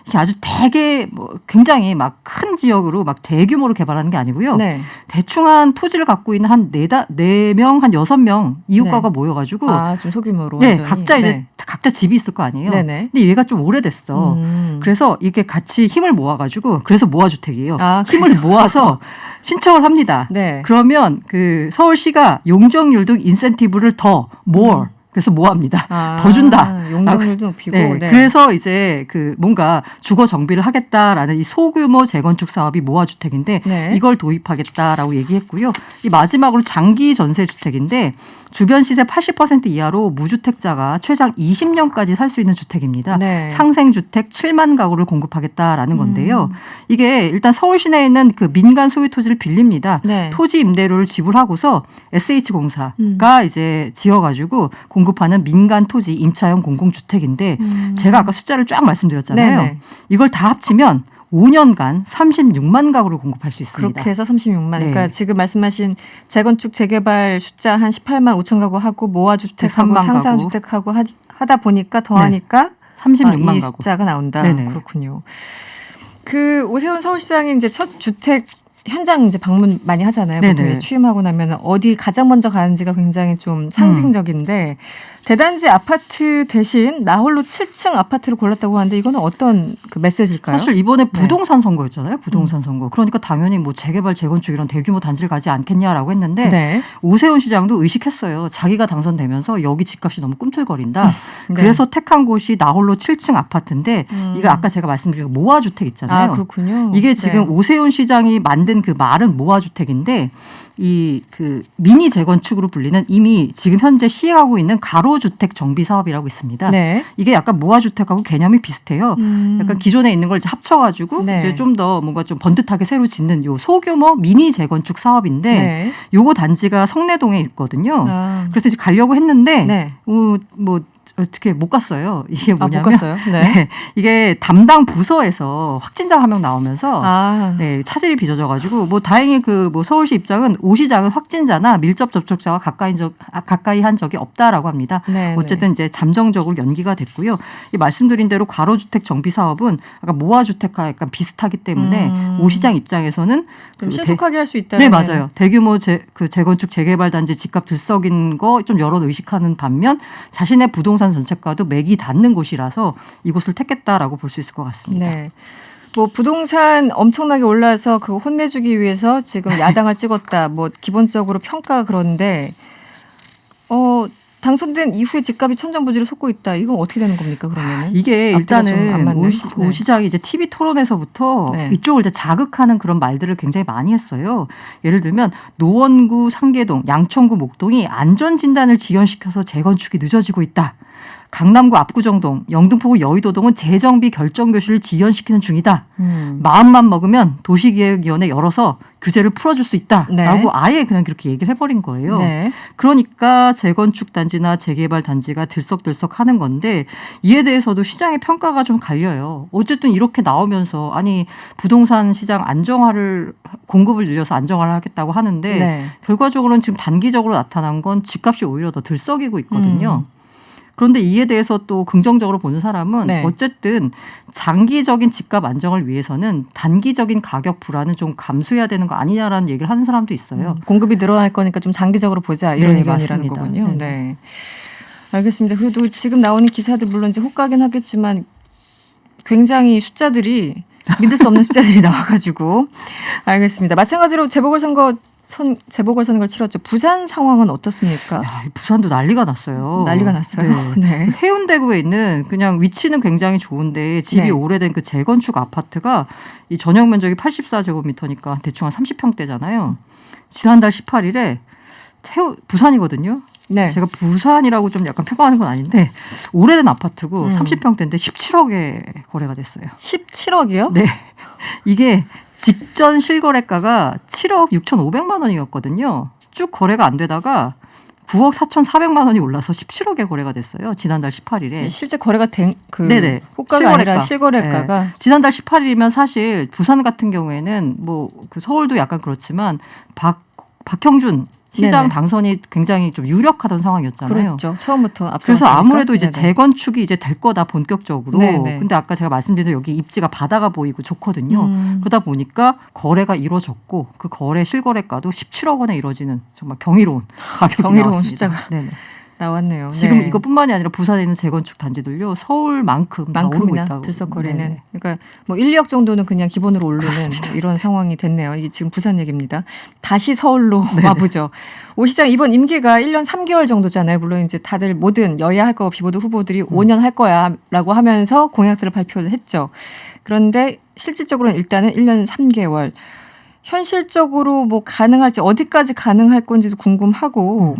이게 아주 되게 뭐 굉장히 막 큰 지역으로 막 대규모로 개발하는 게 아니고요. 네. 대충 한 토지를 갖고 있는 한 4명, 한 6명 이웃가가 네. 모여가지고 아, 좀 소규모로. 네, 완전히. 각자 이제 네. 각자 집이 있을 거 아니에요. 네네. 근데 얘가 좀 오래됐어. 그래서 이게 같이 힘을 모아가지고 그래서 모아주택이에요. 아, 힘을 모아서 신청을 합니다. 네. 그러면 그 서울시가 용적률 등 인센티브를 더 more 그래서 모합니다. 더 준다. 용적률도 높이고. 네. 네. 그래서 이제 그 뭔가 주거 정비를 하겠다라는 이 소규모 재건축 사업이 모아주택인데 네. 이걸 도입하겠다라고 얘기했고요. 이 마지막으로 장기 전세 주택인데 주변 시세 80% 이하로 무주택자가 최장 20년까지 살 수 있는 주택입니다. 네. 상생주택 7만 가구를 공급하겠다라는 건데요. 이게 일단 서울 시내에 있는 그 민간 소유 토지를 빌립니다. 네. 토지 임대료를 지불하고서 SH공사가 이제 지어가지고 공급하는 민간 토지 임차형 공공주택인데 제가 아까 숫자를 쫙 말씀드렸잖아요. 네네. 이걸 다 합치면 5년간 36만 가구를 공급할 수 있습니다. 그렇게 해서 36만. 네. 그러니까 지금 말씀하신 재건축 재개발 숫자 한 18만 5천 가구 하고 모아주택하고 3만 상상주택하고 하다 보니까 네. 더하니까 36만 이 가구. 숫자가 나온다. 네네. 그렇군요. 그 오세훈 서울시장이 이제 첫 주택 현장 이제 방문 많이 하잖아요. 네네. 보통 취임하고 나면 어디 가장 먼저 가는지가 굉장히 좀 상징적인데 대단지 아파트 대신 나홀로 7층 아파트를 골랐다고 하는데 이거는 어떤 그 메시지일까요? 사실 이번에 부동산 선거였잖아요. 부동산 선거. 그러니까 당연히 뭐 재개발, 재건축 이런 대규모 단지를 가지 않겠냐라고 했는데 네. 오세훈 시장도 의식했어요. 자기가 당선되면서 여기 집값이 너무 꿈틀거린다. 네. 그래서 택한 곳이 나홀로 7층 아파트인데 이거 아까 제가 말씀드린 모아주택 있잖아요. 아, 그렇군요. 이게 지금 네. 오세훈 시장이 만든 그 말은 모아주택인데 이 그 미니 재건축으로 불리는 이미 지금 현재 시행하고 있는 가로주택 정비 사업이라고 있습니다. 네. 이게 약간 모아주택하고 개념이 비슷해요. 약간 기존에 있는 걸 이제 합쳐가지고 네. 이제 좀 더 뭔가 좀 번듯하게 새로 짓는 요 소규모 미니 재건축 사업인데 네. 요거 단지가 성내동에 있거든요. 아. 그래서 이제 가려고 했는데 네. 뭐 어떻게 못 갔어요. 이게 못 뭐냐면 갔어요? 네. 네, 이게 담당 부서에서 확진자 한 명 나오면서 아, 네, 차질이 빚어져가지고 뭐 다행히 그 뭐 서울시 입장은 오 시장은 확진자나 밀접 접촉자가 가까이 한 적이 없다라고 합니다. 네, 어쨌든 이제 잠정적으로 연기가 됐고요. 이 말씀드린 대로 가로주택 정비 사업은 약간 모아주택과 약간 비슷하기 때문에 오 시장 입장에서는 좀 그 신속하게 할 수 있다. 네, 맞아요. 대규모 재건축 재개발 단지 집값 들썩인 거 좀 여러 의식하는 반면 자신의 부동산 정책과도 맥이 닿는 곳이라서 이곳을 택했다라고 볼 수 있을 것 같습니다. 네. 뭐 부동산 엄청나게 올라서 그 혼내주기 위해서 지금 야당을 찍었다. 뭐 기본적으로 평가가 그런데 당선된 이후에 집값이 천정부지를 솟고 있다. 이건 어떻게 되는 겁니까 그러면은? 이게 앞뒤가 좀안 일단은 맞는. 오 시장이 이제 TV 토론에서부터 네. 이쪽을 이제 자극하는 그런 말들을 굉장히 많이 했어요. 예를 들면 노원구 상계동, 양천구 목동이 안전진단을 지연시켜서 재건축이 늦어지고 있다. 강남구 압구정동, 영등포구 여의도동은 재정비 결정교실을 지연시키는 중이다. 마음만 먹으면 도시기획위원회 열어서 규제를 풀어줄 수 있다라고 네. 아예 그냥 그렇게 얘기를 해버린 거예요. 네. 그러니까 재건축 단지나 재개발 단지가 들썩들썩 하는 건데 이에 대해서도 시장의 평가가 좀 갈려요. 어쨌든 이렇게 나오면서 아니 부동산 시장 안정화를 공급을 늘려서 안정화를 하겠다고 하는데 네. 결과적으로는 지금 단기적으로 나타난 건 집값이 오히려 더 들썩이고 있거든요. 그런데 이에 대해서 또 긍정적으로 보는 사람은 네. 어쨌든 장기적인 집값 안정을 위해서는 단기적인 가격 불안은 좀 감수해야 되는 거 아니냐라는 얘기를 하는 사람도 있어요. 공급이 늘어날 거니까 좀 장기적으로 보자 이런 네, 의견이라는 맞습니다. 거군요. 네네. 네. 알겠습니다. 그래도 지금 나오는 기사들 물론 이제 호가긴 하겠지만 굉장히 숫자들이 믿을 수 없는 숫자들이 나와가지고 알겠습니다. 마찬가지로 재보궐선거를 치렀죠. 부산 상황은 어떻습니까? 야, 부산도 난리가 났어요. 난리가 났어요. 네. 네. 해운대구에 있는 그냥 위치는 굉장히 좋은데 집이 네. 오래된 그 재건축 아파트가 이 전용 면적이 84제곱미터니까 대충 한 30평대잖아요. 지난달 18일에 부산이거든요. 네. 제가 부산이라고 좀 약간 표방하는 건 아닌데 오래된 아파트고 30평대인데 17억에 거래가 됐어요. 17억이요? 네. 이게 직전 실거래가가 7억 6,500만 원이었거든요. 쭉 거래가 안 되다가 9억 4,400만 원이 올라서 17억에 거래가 됐어요. 지난달 18일에. 실제 거래가 된 네네. 호가가 실거래가. 아니라 실거래가가 네. 지난달 18일이면 사실 부산 같은 경우에는 뭐 그 서울도 약간 그렇지만 박형준 시장 네네. 당선이 굉장히 좀 유력하던 상황이었잖아요. 그렇죠. 처음부터 앞서 그래서 아무래도 이제 네네. 재건축이 이제 될 거다 본격적으로. 네네. 근데 아까 제가 말씀드린 여기 입지가 바다가 보이고 좋거든요. 그러다 보니까 거래가 이루어졌고 그 거래 실거래가도 17억 원에 이루어지는 정말 경이로운 가격이 경이로운 나왔습니다. 숫자가 네네. 나왔네요. 지금 네. 이것뿐만이 아니라 부산에 있는 재건축 단지들요 서울만큼 다 오르고 만큼이나 있다고. 들썩거리는. 네네. 그러니까 뭐 1, 2억 정도는 그냥 기본으로 오르는 이런 상황이 됐네요. 이게 지금 부산 얘기입니다. 다시 서울로 와보죠. 오 시장 이번 임기가 1년 3개월 정도잖아요. 물론 이제 다들 모든 여야 할 거 없이 모두 후보들이 5년 할 거야라고 하면서 공약들을 발표를 했죠. 그런데 실질적으로는 일단은 1년 3개월. 현실적으로 뭐 가능할지 어디까지 가능할 건지도 궁금하고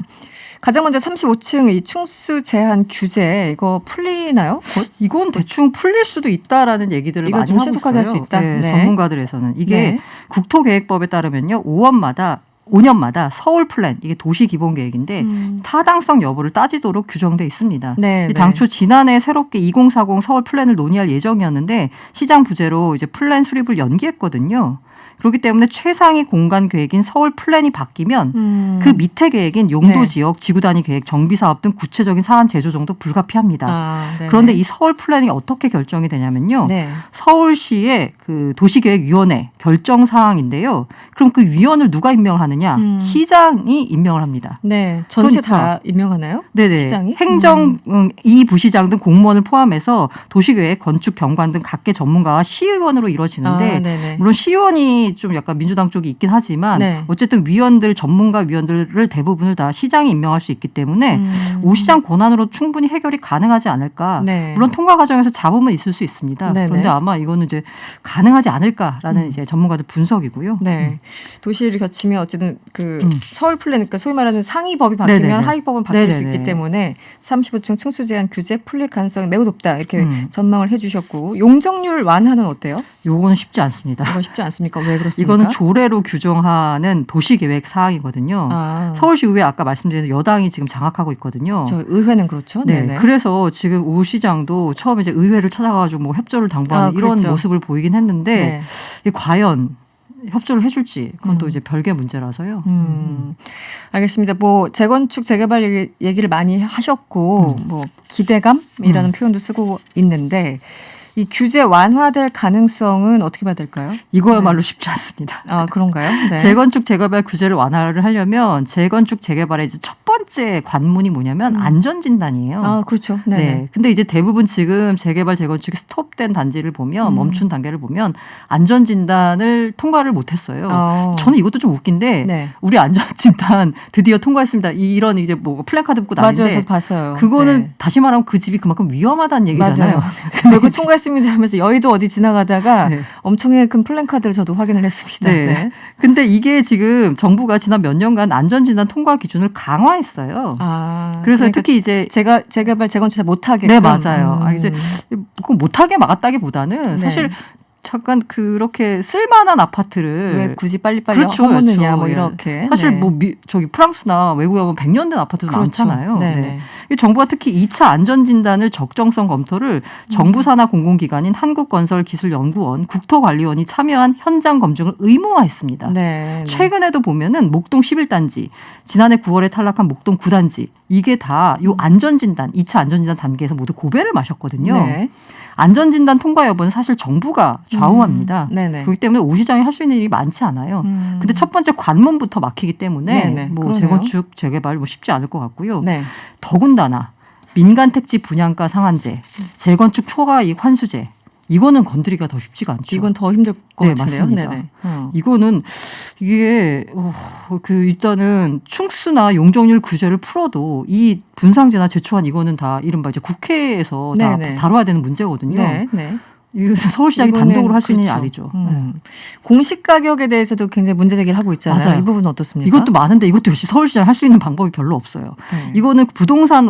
가장 먼저 35층 이 충수 제한 규제 이거 풀리나요? 이건 대충 풀릴 수도 있다라는 얘기들을 이거 많이 좀 하고 신속하게 있어요. 할수 있다? 네, 네. 전문가들에서는 이게 네. 국토계획법에 따르면요 5년마다 서울 플랜 이게 도시 기본 계획인데 타당성 여부를 따지도록 규정돼 있습니다. 네, 이 당초 지난해 새롭게 2040 서울 플랜을 논의할 예정이었는데 시장 부재로 이제 플랜 수립을 연기했거든요. 그렇기 때문에 최상위 공간 계획인 서울 플랜이 바뀌면 그 밑에 계획인 용도 네. 지역, 지구 단위 계획, 정비 사업 등 구체적인 사안 제조 정도 불가피합니다. 아, 네네. 그런데 이 서울 플랜이 어떻게 결정이 되냐면요. 네. 서울시의 그 도시계획위원회 결정 사항인데요. 그럼 그 위원을 누가 임명을 하느냐? 시장이 임명을 합니다. 네, 전체 그러니까. 다 임명하나요? 네네. 시장이? 행정 이 부시장 등 공무원을 포함해서 도시계획, 건축, 경관 등 각계 전문가와 시의원으로 이루어지는데 아, 네네. 물론 시의원이 좀 약간 민주당 쪽이 있긴 하지만 네. 어쨌든 위원들 전문가 위원들을 대부분을 다 시장이 임명할 수 있기 때문에 오 시장 권한으로 충분히 해결이 가능하지 않을까. 네. 물론 통과 과정에서 잡음은 있을 수 있습니다. 네네. 그런데 아마 이거는 이제 가능하지 않을까라는 이제 전문가들 분석이고요. 네. 도시를 거치면 어쨌든 그 서울 플랜, 그러니까 소위 말하는 상위법이 바뀌면 네네네. 하위법은 바뀔 수 네네네. 있기 때문에 35층 층수 제한 규제 풀릴 가능성이 매우 높다 이렇게 음. 전망을 해주셨고 용적률 완화는 어때요? 요거는 쉽지 않습니다. 이거 쉽지 않습니까? 그러니까 왜 그렇습니까? 이거는 조례로 규정하는 도시계획 사항이거든요. 아, 서울시의회 아까 말씀드린 여당이 지금 장악하고 있거든요. 저 의회는 그렇죠. 네. 네네. 그래서 지금 오 시장도 처음에 이제 의회를 찾아가지고 뭐 협조를 당부하는 이런 그랬죠. 모습을 보이긴 했는데 네. 이게 과연 협조를 해줄지 그건 또 이제 별개 문제라서요. 알겠습니다. 뭐 재건축 재개발 얘기를 많이 하셨고 뭐 기대감이라는 표현도 쓰고 있는데 이 규제 완화될 가능성은 어떻게 봐야 될까요? 이거야말로 쉽지 않습니다. 아 그런가요? 네. 재건축 재개발 규제를 완화를 하려면 재건축 재개발의 이제 첫 번째 관문이 뭐냐면 안전 진단이에요. 아 그렇죠. 네네. 네. 근데 이제 대부분 지금 재개발 재건축이 스톱된 단지를 보면 멈춘 단계를 보면 안전 진단을 통과를 못 했어요. 저는 이것도 좀 웃긴데 네. 우리 안전 진단 드디어 통과했습니다. 이런 이제 뭐 플래카드 붙고 맞아요. 다니는데 저도 봤어요. 그거는 네. 다시 말하면 그 집이 그만큼 위험하다는 얘기잖아요. 맞아요. 근데 그 통과했습니다 하면서 여의도 어디 지나가다가 네. 엄청나게 큰 플랜카드를 저도 확인을 했습니다. 네. 근데 이게 지금 정부가 지난 몇 년간 안전진단 통과 기준을 강화했어요. 아, 그래서 그러니까 특히 이제 재개발 재건축 잘 못하게. 네, 맞아요. 이제 그거 못하게 막았다기보다는 네. 사실 잠깐 그렇게 쓸만한 아파트를 왜 굳이 빨리빨리 그렇죠, 허무느냐 그렇죠. 뭐 예. 이렇게. 사실 네. 뭐 저기 프랑스나 외국에 가면 100년 된 아파트도 그렇죠. 많잖아요. 네네. 네. 이 정부가 특히 2차 안전진단을 적정성 검토를 정부 산하 공공기관인 한국건설기술연구원, 국토관리원이 참여한 현장 검증을 의무화했습니다. 네. 최근에도 보면은 목동 11단지, 지난해 9월에 탈락한 목동 9단지 이게 다 요 안전진단, 2차 안전진단 단계에서 모두 고배를 마셨거든요. 네. 안전진단 통과 여부는 사실 정부가 좌우합니다. 네네. 그렇기 때문에 오 시장이 할 수 있는 일이 많지 않아요. 근데 첫 번째 관문부터 막히기 때문에 네네. 뭐 그러네요. 재건축, 재개발 뭐 쉽지 않을 것 같고요. 네. 더군다나 민간 택지 분양가 상한제, 재건축 초과이익 환수제 이거는 건드리기가 더 쉽지가 않죠. 이건 더 힘들 것 네, 같은데요. 맞습니다. 네네. 이거는 이게 그 일단은 충수나 용적률 규제를 풀어도 이 분상제나 제초안 이거는 다 이른바 이제 국회에서 다 네네. 다뤄야 되는 문제거든요. 네. 네. 이거 서울시장이 이거는 단독으로 할 수 있는 일이 그렇죠. 아니죠. 공시 가격에 대해서도 굉장히 문제 제기를 하고 있잖아요. 맞아요. 이 부분은 어떻습니까? 이것도 많은데 이것도 역시 서울시장이 할 수 있는 방법이 별로 없어요. 네. 이거는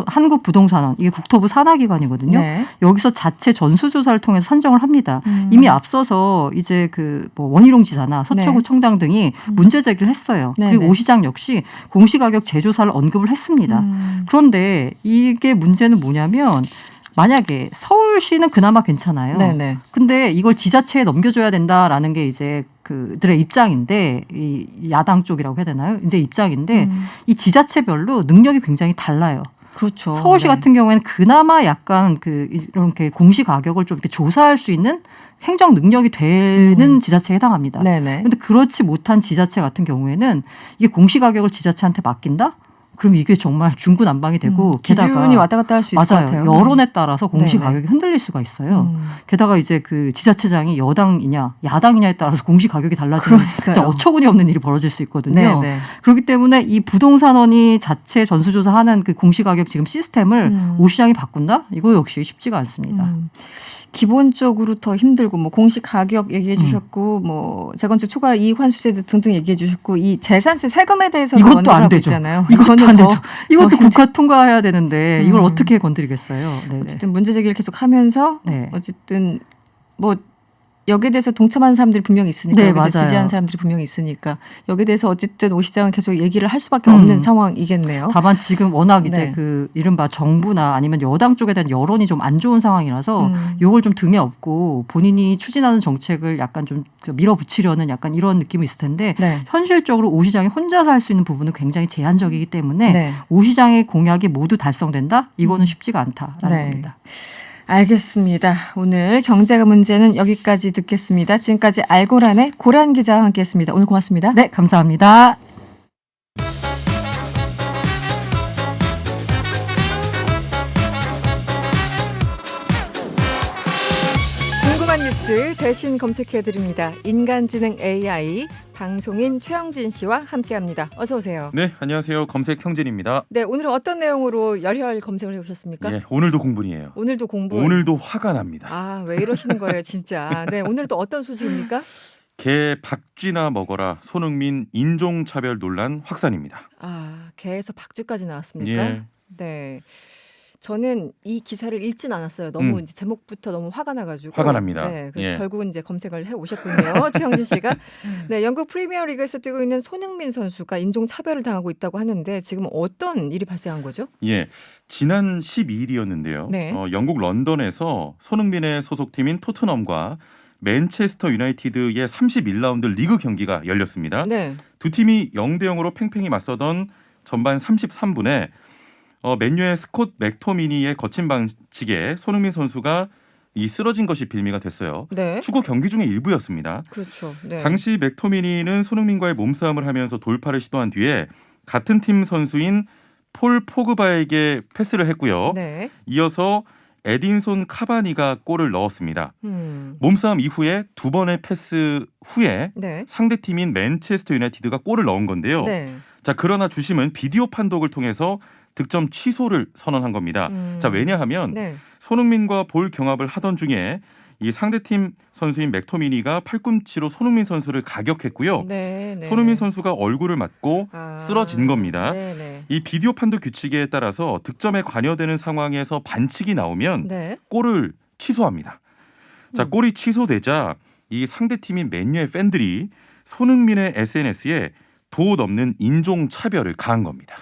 한국부동산원 이게 국토부 산하기관이거든요. 네. 여기서 자체 전수조사를 통해서 산정을 합니다. 이미 앞서서 이제 그 뭐 원희룡 지사나 서초구 네. 청장 등이 문제 제기를 했어요. 네, 그리고 네. 오 시장 역시 공시가격 재조사를 언급을 했습니다. 그런데 이게 문제는 뭐냐면 만약에 서울시는 그나마 괜찮아요. 네네. 근데 이걸 지자체에 넘겨줘야 된다라는 게 이제 그들의 입장인데 이 야당 쪽이라고 해야 되나요? 이제 입장인데 이 지자체별로 능력이 굉장히 달라요. 그렇죠. 서울시 네. 같은 경우에는 그나마 약간 그 이렇게 공시 가격을 좀 이렇게 조사할 수 있는 행정 능력이 되는 지자체에 해당합니다. 네네. 근데 그렇지 못한 지자체 같은 경우에는 이게 공시 가격을 지자체한테 맡긴다? 그럼 이게 정말 중구난방이 되고 게다가 기준이 왔다 갔다 할 수 있을 것 맞아요. 같아요. 여론에 따라서 공시 네네. 가격이 흔들릴 수가 있어요. 게다가 이제 그 지자체장이 여당이냐 야당이냐에 따라서 공시 가격이 달라지면 그러니까요. 진짜 어처구니 없는 일이 벌어질 수 있거든요. 네네. 그렇기 때문에 이 부동산원이 자체 전수조사하는 그 공시 가격 지금 시스템을 오 시장이 바꾼다? 이거 역시 쉽지가 않습니다. 기본적으로 더 힘들고 뭐 공시 가격 얘기해 주셨고 뭐 재건축 초과 이익 환수제 등등 얘기해 주셨고 이 재산세 세금에 대해서 이것도 안 되죠. 있잖아요. 이것도 안 더- 되죠. 이것도 더 힘들- 국가 통과해야 되는데 이걸 어떻게 건드리겠어요? 네네. 어쨌든 문제 제기를 계속 하면서 네. 어쨌든 뭐 여기에 대해서 동참하는 사람들이 분명히 있으니까 네, 여기에 대해서 맞아요. 지지하는 사람들이 분명히 있으니까 여기에 대해서 어쨌든 오 시장은 계속 얘기를 할 수밖에 없는 상황이겠네요. 다만 지금 워낙 이제 네. 그 이른바 정부나 아니면 여당 쪽에 대한 여론이 좀 안 좋은 상황이라서 요걸 좀 등에 업고 본인이 추진하는 정책을 약간 좀 밀어붙이려는 약간 이런 느낌이 있을 텐데 네. 현실적으로 오 시장이 혼자서 할 수 있는 부분은 굉장히 제한적이기 때문에 네. 오 시장의 공약이 모두 달성된다? 이거는 쉽지가 않다라는 네. 겁니다. 알겠습니다. 오늘 경제가 문제는 여기까지 듣겠습니다. 지금까지 알고란의 고란 기자와 함께했습니다. 오늘 고맙습니다. 네, 감사합니다. 궁금한 뉴스 대신 검색해드립니다. 인간지능 AI 방송인 최영진 씨와 함께합니다. 어서 오세요. 네, 안녕하세요. 검색 형진입니다. 네, 오늘은 어떤 내용으로 열혈 검색을 해오셨습니까? 예, 오늘도 공분이에요. 오늘도 공부. 오늘도 화가 납니다. 아, 왜 이러시는 거예요, 진짜. 네, 오늘 또 어떤 소식입니까? 개 박쥐나 먹어라 손흥민 인종차별 논란 확산입니다. 아, 개에서 박쥐까지 나왔습니까? 예. 네. 저는 이 기사를 읽진 않았어요. 너무 음. 이제 제목부터 너무 화가 나가지고. 화가 납니다. 네, 그래서 예. 결국은 이제 검색을 해 오셨군요. 최영진 씨가. 네, 영국 프리미어리그에서 뛰고 있는 손흥민 선수가 인종 차별을 당하고 있다고 하는데 지금 어떤 일이 발생한 거죠? 예, 지난 12일이었는데요. 네. 영국 런던에서 손흥민의 소속팀인 토트넘과 맨체스터 유나이티드의 31라운드 리그 경기가 열렸습니다. 네. 두 팀이 0대 0으로 팽팽히 맞서던 전반 33분에 맨유의 스콧 맥토미니의 거친 방식에 손흥민 선수가 이 쓰러진 것이 빌미가 됐어요. 네. 축구 경기 중의 일부였습니다. 그렇죠. 네. 당시 맥토미니는 손흥민과의 몸싸움을 하면서 돌파를 시도한 뒤에 같은 팀 선수인 폴 포그바에게 패스를 했고요. 네. 이어서 에딘손 카바니가 골을 넣었습니다. 음. 몸싸움 이후에 두 번의 패스 후에 네. 상대팀인 맨체스터 유나이티드가 골을 넣은 건데요. 네. 자, 그러나 주심은 비디오 판독을 통해서 득점 취소를 선언한 겁니다. 자, 왜냐하면 네. 손흥민과 볼 경합을 하던 중에 이 상대팀 선수인 맥토미니가 팔꿈치로 손흥민 선수를 가격했고요. 네. 네. 손흥민 선수가 얼굴을 맞고 아. 쓰러진 겁니다. 네. 네. 이 비디오 판독 규칙에 따라서 득점에 관여되는 상황에서 반칙이 나오면 네. 골을 취소합니다. 자, 골이 취소되자 이 상대팀인 맨유의 팬들이 손흥민의 SNS에 도 넘는 인종 차별을 가한 겁니다.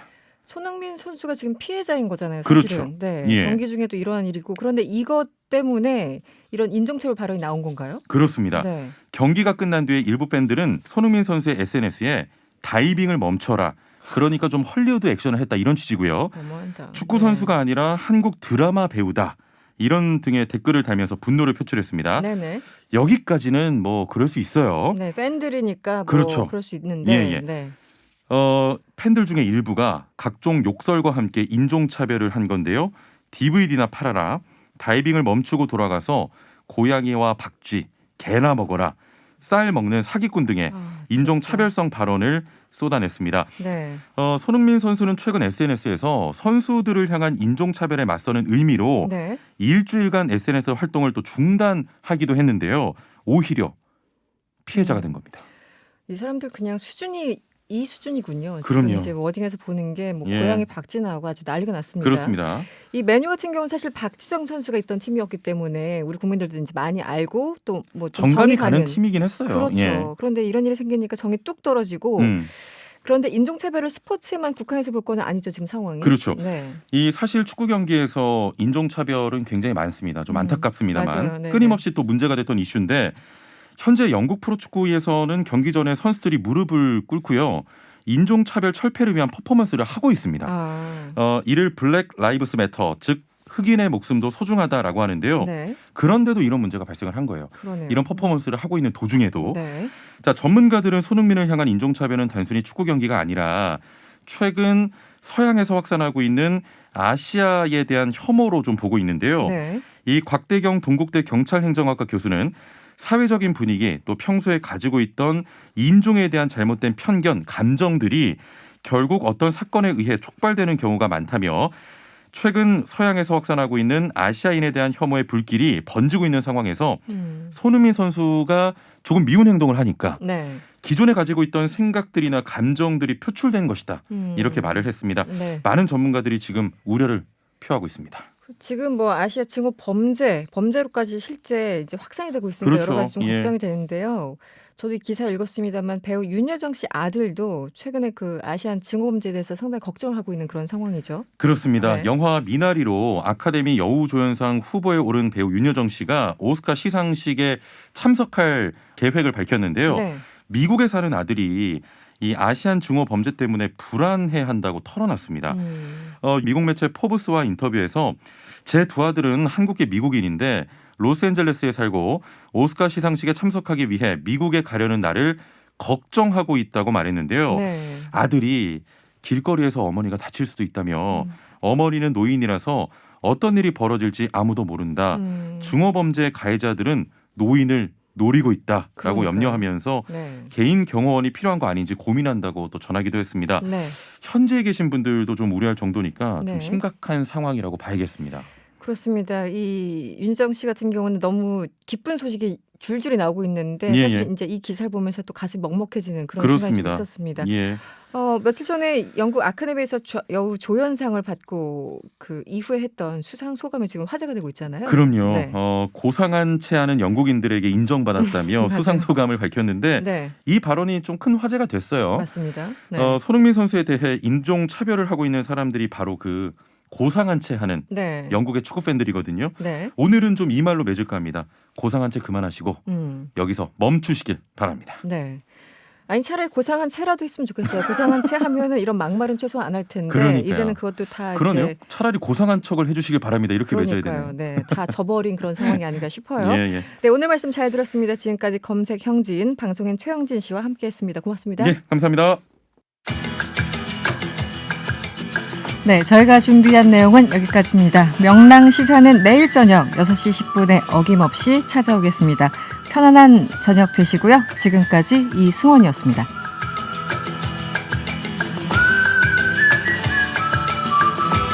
손흥민 선수가 지금 피해자인 거잖아요. 그렇죠. 사실은. 네. 예. 경기 중에도 이러한 일이고 그런데 이것 때문에 이런 인종차별 발언이 나온 건가요? 그렇습니다. 네. 경기가 끝난 뒤에 일부 팬들은 손흥민 선수의 SNS에 다이빙을 멈춰라. 그러니까 좀 헐리우드 액션을 했다 이런 취지고요. 너무한다. 축구 네. 선수가 아니라 한국 드라마 배우다. 이런 등의 댓글을 달면서 분노를 표출했습니다. 네네. 여기까지는 뭐 그럴 수 있어요. 네, 팬들이니까 뭐 그렇죠. 그럴 수 있는데. 예, 예. 네. 팬들 중에 일부가 각종 욕설과 함께 인종차별을 한 건데요. DVD나 팔아라, 다이빙을 멈추고 돌아가서 고양이와 박쥐, 개나 먹어라, 쌀 먹는 사기꾼 등의 아, 인종차별성 발언을 쏟아냈습니다. 진짜. 네. 손흥민 선수는 최근 SNS에서 선수들을 향한 인종차별에 맞서는 의미로 네. 일주일간 SNS 활동을 또 중단하기도 했는데요. 오히려 피해자가 된 겁니다. 이 사람들 그냥 수준이 이 수준이군요. 그럼요. 지금 이제 워딩에서 보는 게 뭐 예. 고양이 박쥐나하고 아주 난리가 났습니다. 그렇습니다. 이 메뉴 같은 경우는 사실 박지성 선수가 있던 팀이었기 때문에 우리 국민들도 이제 많이 알고 또 뭐 정감이 가는 팀이긴 했어요. 그렇죠. 예. 그런데 이런 일이 생기니까 정이 뚝 떨어지고 그런데 인종차별을 스포츠에만 국한해서 볼 거는 아니죠 지금 상황이. 그렇죠. 네. 이 사실 축구 경기에서 인종차별은 굉장히 많습니다. 좀 안타깝습니다만 맞아요. 네네. 끊임없이 또 문제가 됐던 이슈인데 현재 영국 프로축구에서는 경기 전에 선수들이 무릎을 꿇고요. 인종차별 철폐를 위한 퍼포먼스를 하고 있습니다. 아. 이를 블랙 라이브스 매터, 즉 흑인의 목숨도 소중하다라고 하는데요. 네. 그런데도 이런 문제가 발생을 한 거예요. 그러네요. 이런 퍼포먼스를 하고 있는 도중에도. 네. 자, 전문가들은 손흥민을 향한 인종차별은 단순히 축구 경기가 아니라 최근 서양에서 확산하고 있는 아시아에 대한 혐오로 좀 보고 있는데요. 네. 이 곽대경 동국대 경찰행정학과 교수는 사회적인 분위기 또 평소에 가지고 있던 인종에 대한 잘못된 편견, 감정들이 결국 어떤 사건에 의해 촉발되는 경우가 많다며 최근 서양에서 확산하고 있는 아시아인에 대한 혐오의 불길이 번지고 있는 상황에서 손흥민 선수가 조금 미운 행동을 하니까 네. 기존에 가지고 있던 생각들이나 감정들이 표출된 것이다. 이렇게 말을 했습니다. 네. 많은 전문가들이 지금 우려를 표하고 있습니다. 지금 뭐 아시아 증오 범죄로까지 실제 이제 확산이 되고 있으니까 그렇죠. 여러 가지 좀 예. 걱정이 되는데요. 저도 이 기사 읽었습니다만 배우 윤여정 씨 아들도 최근에 그 아시안 증오 범죄에 대해서 상당히 걱정을 하고 있는 그런 상황이죠. 그렇습니다. 네. 영화 미나리로 아카데미 여우조연상 후보에 오른 배우 윤여정 씨가 오스카 시상식에 참석할 계획을 밝혔는데요. 네. 미국에 사는 아들이 이 아시안 증오 범죄 때문에 불안해한다고 털어놨습니다. 미국 매체 포브스와 인터뷰에서 제 두 아들은 한국계 미국인인데 로스앤젤레스에 살고 오스카 시상식에 참석하기 위해 미국에 가려는 나를 걱정하고 있다고 말했는데요. 네. 아들이 길거리에서 어머니가 다칠 수도 있다며 어머니는 노인이라서 어떤 일이 벌어질지 아무도 모른다. 중어범죄 가해자들은 노인을 노리고 있다라고 그러니까요. 염려하면서 네. 개인 경호원이 필요한 거 아닌지 고민한다고 또 전하기도 했습니다. 네. 현지에 계신 분들도 좀 우려할 정도니까 네. 좀 심각한 상황이라고 봐야겠습니다. 그렇습니다. 이 윤정 씨 같은 경우는 너무 기쁜 소식이 줄줄이 나오고 있는데 예, 사실 예. 이제 이 기사를 보면서 또 가슴이 먹먹해지는 그런 순간이 좀 그렇습니다. 있었습니다. 예. 며칠 전에 영국 아카데미에서 여우 조연상을 받고 그 이후에 했던 수상 소감이 지금 화제가 되고 있잖아요. 그럼요. 네. 고상한 체하는 영국인들에게 인정받았다며 맞아요. 수상 소감을 밝혔는데 네, 이 발언이 좀 큰 화제가 됐어요. 맞습니다. 네. 손흥민 선수에 대해 인종 차별을 하고 있는 사람들이 바로 그 고상한 채 하는 네. 영국의 축구 팬들이거든요. 네. 오늘은 좀 이 말로 맺을까 합니다. 고상한 채 그만하시고 여기서 멈추시길 바랍니다. 네. 아니 차라리 고상한 채라도 했으면 좋겠어요. 고상한 채 하면은 이런 막말은 최소 안 할 텐데 그러니까요. 이제는 그것도 다 그러네요. 이제 차라리 고상한 척을 해주시길 바랍니다. 이렇게 맺어야 그러니까요. 되네요. 네, 다 져버린 그런 상황이 아닌가 싶어요. 예. 네, 오늘 말씀 잘 들었습니다. 지금까지 검색 형진, 방송인 최영진 씨와 함께했습니다. 고맙습니다. 예, 감사합니다. 네, 저희가 준비한 내용은 여기까지입니다. 명랑 시사는 내일 저녁 6시 10분에 어김없이 찾아오겠습니다. 편안한 저녁 되시고요. 지금까지 이승원이었습니다.